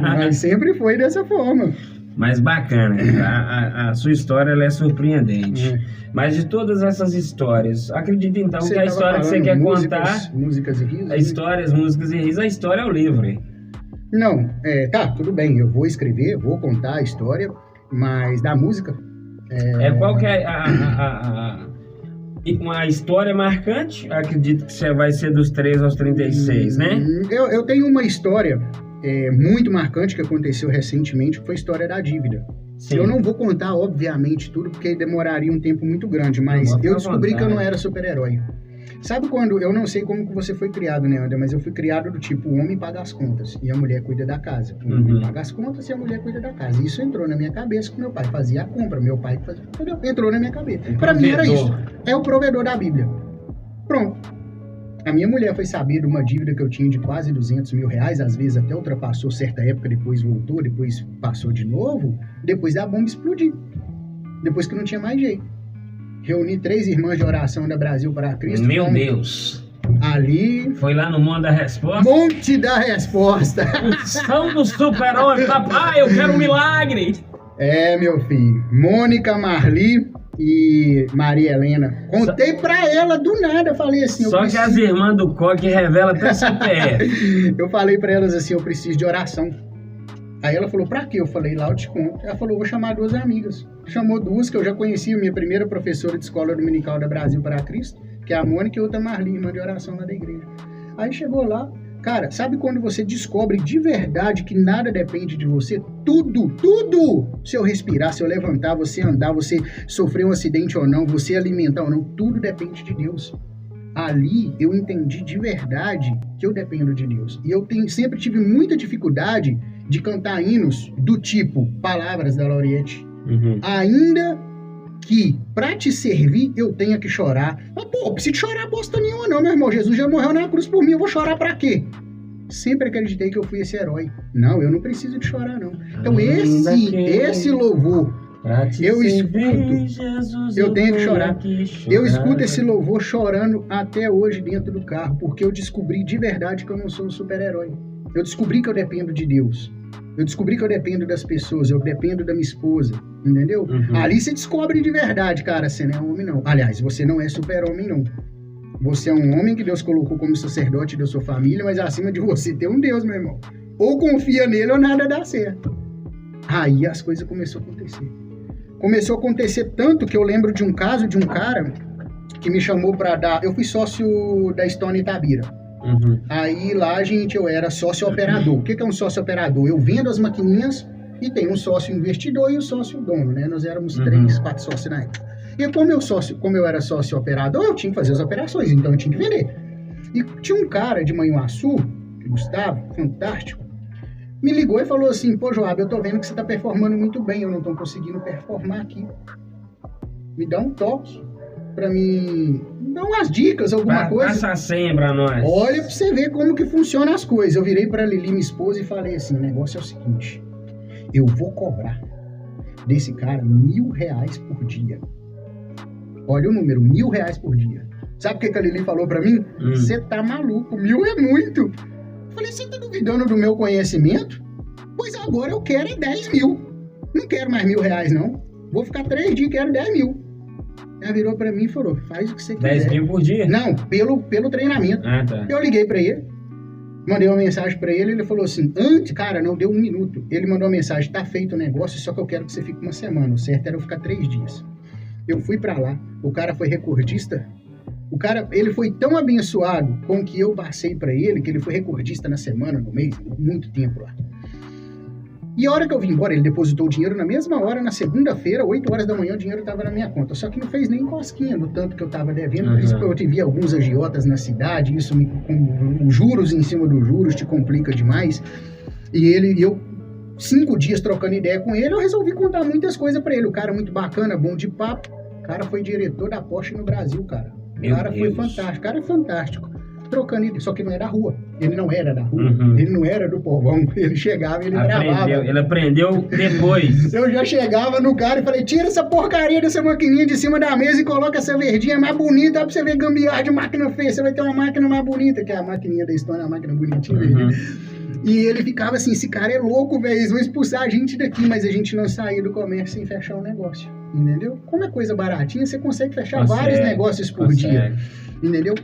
Mas sempre foi dessa forma. Mas bacana, a sua história ela é surpreendente. Mas de todas essas histórias, acredita então que a história que você quer contar... Músicas e risos? Histórias, músicas e risos, a história é o livro. Não, tá, tudo bem, eu vou escrever, vou contar a história, mas da música... Qual que é uma história marcante? Acredito que você vai ser dos 3 aos 36, né? Eu tenho uma história... muito marcante que aconteceu recentemente, que foi a história da dívida. Sim. Eu não vou contar, obviamente, tudo, porque demoraria um tempo muito grande, mas eu descobri que eu não era super-herói. Sabe quando, eu não sei como que você foi criado, né, André, mas eu fui criado do tipo, o homem paga as contas e a mulher cuida da casa. O homem paga as contas e a mulher cuida da casa. Isso entrou na minha cabeça que meu pai fazia a compra, meu pai fazia... Entrou na minha cabeça. Pra mim era isso. É o provedor da Bíblia. Pronto. A minha mulher foi saber de uma dívida que eu tinha de quase R$200 mil, às vezes até ultrapassou certa época, depois voltou, depois passou de novo, depois da bomba explodir. Depois que não tinha mais jeito. Reuni 3 irmãs de oração da Brasil para Cristo. Meu Deus! Ali... Foi lá no Monte da Resposta? Monte da Resposta! São do super-homem, papai, eu quero um milagre! Meu filho. Mônica, Marli... e Maria Helena. Contei pra ela do nada, eu falei assim... Só que as irmãs do Coque revelam até CPF. Eu falei pra elas assim, eu preciso de oração. Aí ela falou, pra quê? Eu falei, lá eu te conto. Ela falou, vou chamar 2 amigas. Chamou 2 que eu já conhecia, minha primeira professora de escola dominical da Brasil para Cristo, que é a Mônica e outra Marli, irmã de oração lá da igreja. Aí chegou lá, cara, sabe quando você descobre de verdade que nada depende de você? Tudo! Se eu respirar, se eu levantar, você andar, você sofrer um acidente ou não, você alimentar ou não, tudo depende de Deus. Ali eu entendi de verdade que eu dependo de Deus. E eu sempre tive muita dificuldade de cantar hinos do tipo Palavras da Lauriette. Ainda que pra te servir eu tenha que chorar. Mas, pô, preciso chorar bosta nenhuma não, meu irmão. Jesus já morreu na cruz por mim, eu vou chorar pra quê? Sempre acreditei que eu fui esse herói. Não, eu não preciso de chorar, não. Então esse louvor, eu escuto, eu tenho que chorar. Eu escuto esse louvor chorando até hoje dentro do carro, porque eu descobri de verdade que eu não sou um super-herói. Eu descobri que eu dependo de Deus. Eu descobri que eu dependo das pessoas, eu dependo da minha esposa, entendeu? Ali você descobre de verdade, cara, você não é homem, não. Aliás, você não é super-homem, não. Você é um homem que Deus colocou como sacerdote da sua família, mas acima de você tem um Deus, meu irmão. Ou confia nele ou nada dá certo. Aí as coisas começaram a acontecer. Começou a acontecer tanto que eu lembro de um caso de um cara que me chamou para dar... Eu fui sócio da Stone Itabira. Uhum. Aí lá, gente, eu era sócio operador. O que é um sócio operador? Eu vendo as maquininhas e tem um sócio investidor e o sócio dono, né? Nós éramos 3, 4 sócios na época. E como eu era sócio operador, eu tinha que fazer as operações, então eu tinha que vender. E tinha um cara de Manhuaçu, Gustavo, fantástico, me ligou e falou assim: pô, Joab, eu tô vendo que você tá performando muito bem, eu não tô conseguindo performar aqui. Me dá um toque pra mim, dar umas dicas, alguma coisa. Passa a senha pra nós. Olha pra você ver como que funcionam as coisas. Eu virei pra Lili, minha esposa, e falei assim: o negócio é o seguinte, eu vou cobrar desse cara R$1.000 por dia. Olha o número, R$1.000 por dia. Sabe o que a Lili falou pra mim? Você tá maluco, 1.000 é muito. Eu falei: você tá duvidando do meu conhecimento? Pois agora eu quero 10 mil. Não quero mais R$1.000 não. Vou ficar 3 dias e quero 10 mil. Ela virou pra mim e falou: faz o que você quiser. 10 mil por dia? Não, pelo treinamento. Ah, tá. Eu liguei pra ele, mandei uma mensagem pra ele, ele falou assim, cara, não deu 1 minuto. Ele mandou uma mensagem: tá feito o negócio, só que eu quero que você fique 1 semana. O certo era eu ficar 3 dias. Eu fui pra lá, o cara foi recordista. O cara, ele foi tão abençoado com o que eu passei pra ele, que ele foi recordista na semana, no mês, muito tempo lá. E a hora que eu vim embora, ele depositou o dinheiro na mesma hora, na segunda-feira, 8 horas da manhã, o dinheiro estava na minha conta. Só que não fez nem cosquinha do tanto que eu estava devendo. Por isso que eu tive alguns agiotas na cidade, isso com os juros em cima dos juros te complica demais. E eu 5 dias trocando ideia com ele, eu resolvi contar muitas coisas para ele. O cara muito bacana, bom de papo. O cara foi diretor da Porsche no Brasil, cara. O cara foi fantástico, o cara é fantástico. Trocando ideia, só que não era rua. Ele não era da rua, ele não era do povão. Ele chegava e ele gravava. Ele aprendeu depois. Eu já chegava no cara e falei: tira essa porcaria dessa maquininha de cima da mesa e coloca essa verdinha mais bonita pra você ver gambiarra de máquina feia. Você vai ter uma máquina mais bonita, que é a maquininha da Stone, a máquina bonitinha dele. E ele ficava assim: esse cara é louco, velho, eles vão expulsar a gente daqui, mas a gente não saía do comércio sem fechar o negócio, entendeu? Como é coisa baratinha, você consegue fechar vários negócios por dia, entendeu?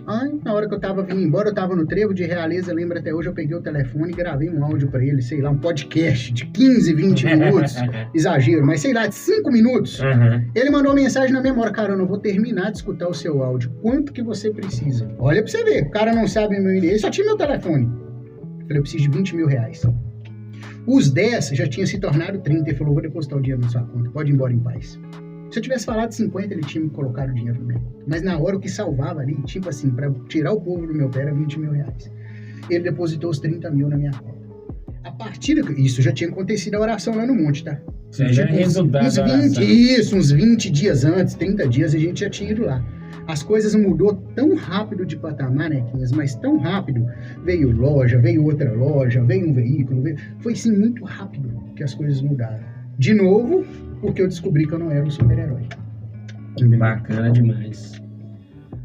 Na hora que eu tava vindo embora, eu tava no Trevo de Realeza, lembro até hoje, eu peguei o telefone e gravei um áudio pra ele, sei lá, um podcast de 15, 20 minutos, exagero, mas sei lá, de 5 minutos. Ele mandou mensagem na memória: cara, eu não vou terminar de escutar o seu áudio, quanto que você precisa? Olha pra você ver, o cara não sabe meu endereço, só tinha meu telefone. Eu falei: eu preciso de R$20.000. Os 10 já tinha se tornado 30. Ele falou: vou depositar o dinheiro na sua conta, pode ir embora em paz. Se eu tivesse falado 50, ele tinha me colocado o dinheiro no meu conta. Mas na hora o que salvava ali, tipo assim, pra tirar o povo do meu pé, era R$20.000. Ele depositou os 30 mil na minha conta. A partir disso, já tinha acontecido a oração lá no monte, tá? Você já resultado uns 20 dias antes, 30 dias, a gente já tinha ido lá. As coisas mudou tão rápido de patamar, né, Quinhas? Mas tão rápido. Veio loja, veio outra loja, veio um veículo. Foi sim muito rápido que as coisas mudaram. De novo, porque eu descobri que eu não era um super-herói. Bacana demais.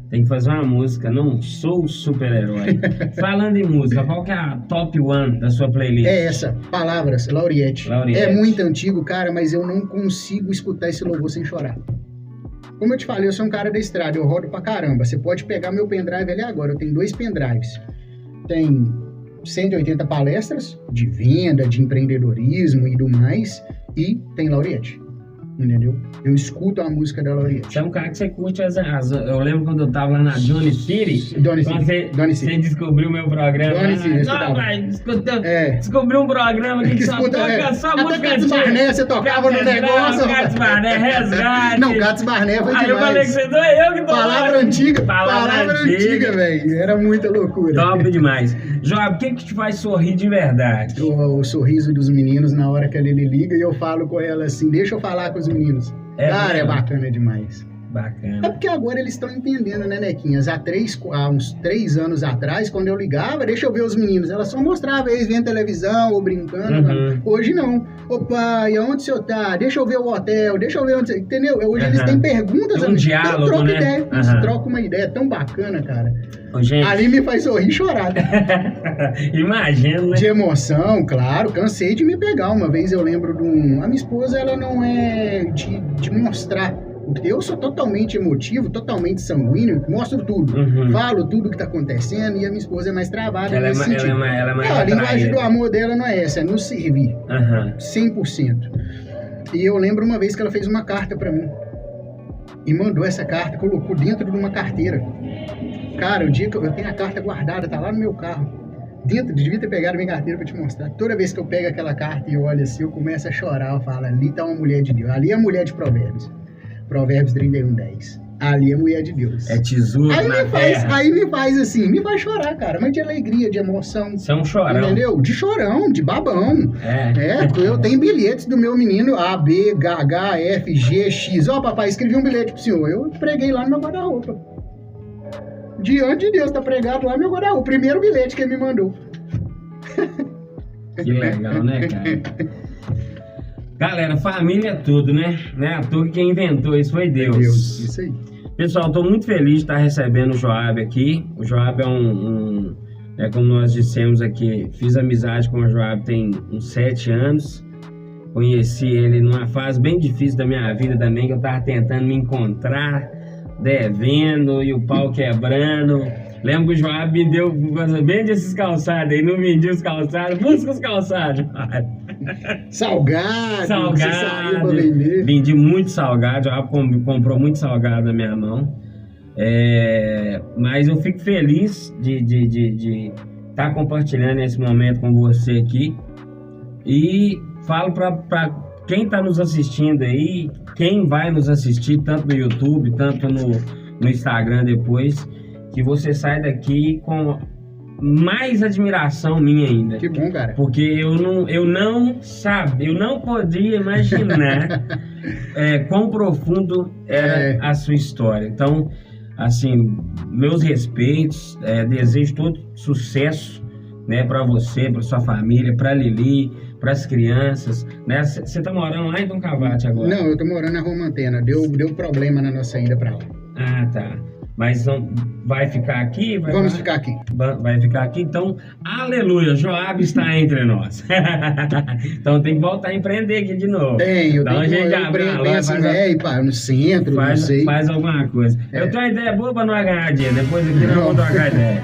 Tem que fazer uma música: não sou super-herói. Falando em música, qual que é a top 1 da sua playlist? É essa, Palavras, Lauriette. É muito antigo, cara, mas eu não consigo escutar esse louvor sem chorar. Como eu te falei, eu sou um cara da estrada, eu rodo pra caramba. Você pode pegar meu pendrive ali agora, eu tenho 2 pendrives. Tem 180 palestras de venda, de empreendedorismo e do mais, e tem Lauriette, entendeu? Eu escuto a música da Lauriette. Você é um cara que você curte eu lembro quando eu tava lá na Johnny City, você descobriu o meu programa. Johnny City, não, mas descobriu um programa que só toca só música. Gatos Barné, você tocava no negócio. Gatos Barné, Resgate. Não, Gatos Barné foi demais. Aí eu falei que você não é eu que tô Palavra antiga, velho. Era muita loucura. Top demais. Joab, o que te faz sorrir de verdade? O sorriso dos meninos na hora que a Lili liga e eu falo com ela assim: deixa eu falar com os meninos. Cara, é bacana demais. Bacana. É porque agora eles estão entendendo, né, Nequinhas? Há uns 3 anos atrás, quando eu ligava, deixa eu ver os meninos, ela só mostrava eles vendo televisão ou brincando. Hoje não. Ô pai, aonde o senhor tá? Deixa eu ver o hotel, deixa eu ver onde você... Entendeu? Hoje eles têm perguntas. Um diálogo, troca né? ideia. Troca uma ideia tão bacana, cara. Ô, gente. Ali me faz sorrir e chorar. Imagino, né? De emoção, claro. Cansei de me pegar. Uma vez eu lembro de A minha esposa, ela não é de mostrar Eu sou totalmente emotivo, totalmente sanguíneo, mostro tudo. Falo tudo que tá acontecendo e a minha esposa é mais travada nesse sentido. Ela é mais A linguagem do amor dela não é essa, é nos servir. 100%. E eu lembro uma vez que ela fez uma carta pra mim. E mandou essa carta, colocou dentro de uma carteira. Cara, o dia que eu tenho a carta guardada, tá lá no meu carro. Devia ter pegado a minha carteira pra te mostrar. Toda vez que eu pego aquela carta e olho assim, eu começo a chorar. Eu falo, ali tá uma mulher de Deus. Ali é a mulher de Provérbios. Provérbios 31:10. Ali é a mulher de Deus. É tesouro na terra. Aí me faz assim, me faz chorar, cara. Mas de alegria, de emoção. Você é um chorão. Entendeu? De chorão, de babão. Eu tenho bilhetes do meu menino A, B, H, F, G, X. Ó, papai, escrevi um bilhete pro senhor. Eu preguei lá no meu guarda-roupa. Diante de Deus, tá pregado lá no meu guarda-roupa. O primeiro bilhete que ele me mandou. Que legal, né, cara? Galera, família é tudo, né? À toa que quem inventou isso foi Deus. Isso aí. Pessoal, estou muito feliz de estar recebendo o Joab aqui. O Joab é como nós dissemos aqui, fiz amizade com o Joab tem uns 7 anos. Conheci ele numa fase bem difícil da minha vida também, que eu estava tentando me encontrar, devendo e o pau quebrando. Lembro que o Joab me deu, vende esses calçados aí, não vendi os calçados, busca os calçados. Salgado. Vendi muito salgado, o Joab comprou muito salgado na minha mão. Mas eu fico feliz de estar compartilhando esse momento com você aqui. E falo para quem está nos assistindo aí, quem vai nos assistir, tanto no YouTube, tanto no Instagram depois, que você sai daqui com mais admiração minha ainda. Que bom, cara. Porque eu não podia imaginar quão profundo era a sua história. Então, assim, meus respeitos, desejo todo sucesso, né, para você, para sua família, para Lili, para as crianças, né? Você tá morando lá em Dom Cavate agora? Não, eu tô morando na Romantena. Deu problema na nossa ida para lá. Ah, tá. Mas vai ficar aqui? Vamos ficar aqui. Vai ficar aqui, então, aleluia, Joab está entre nós. Então tem que voltar a empreender aqui de novo. Eu então, tenho que empreender no centro, não sei. Faz alguma coisa. Eu tenho uma ideia boa para nós ganhar dinheiro, depois aqui nós vamos trocar ideia.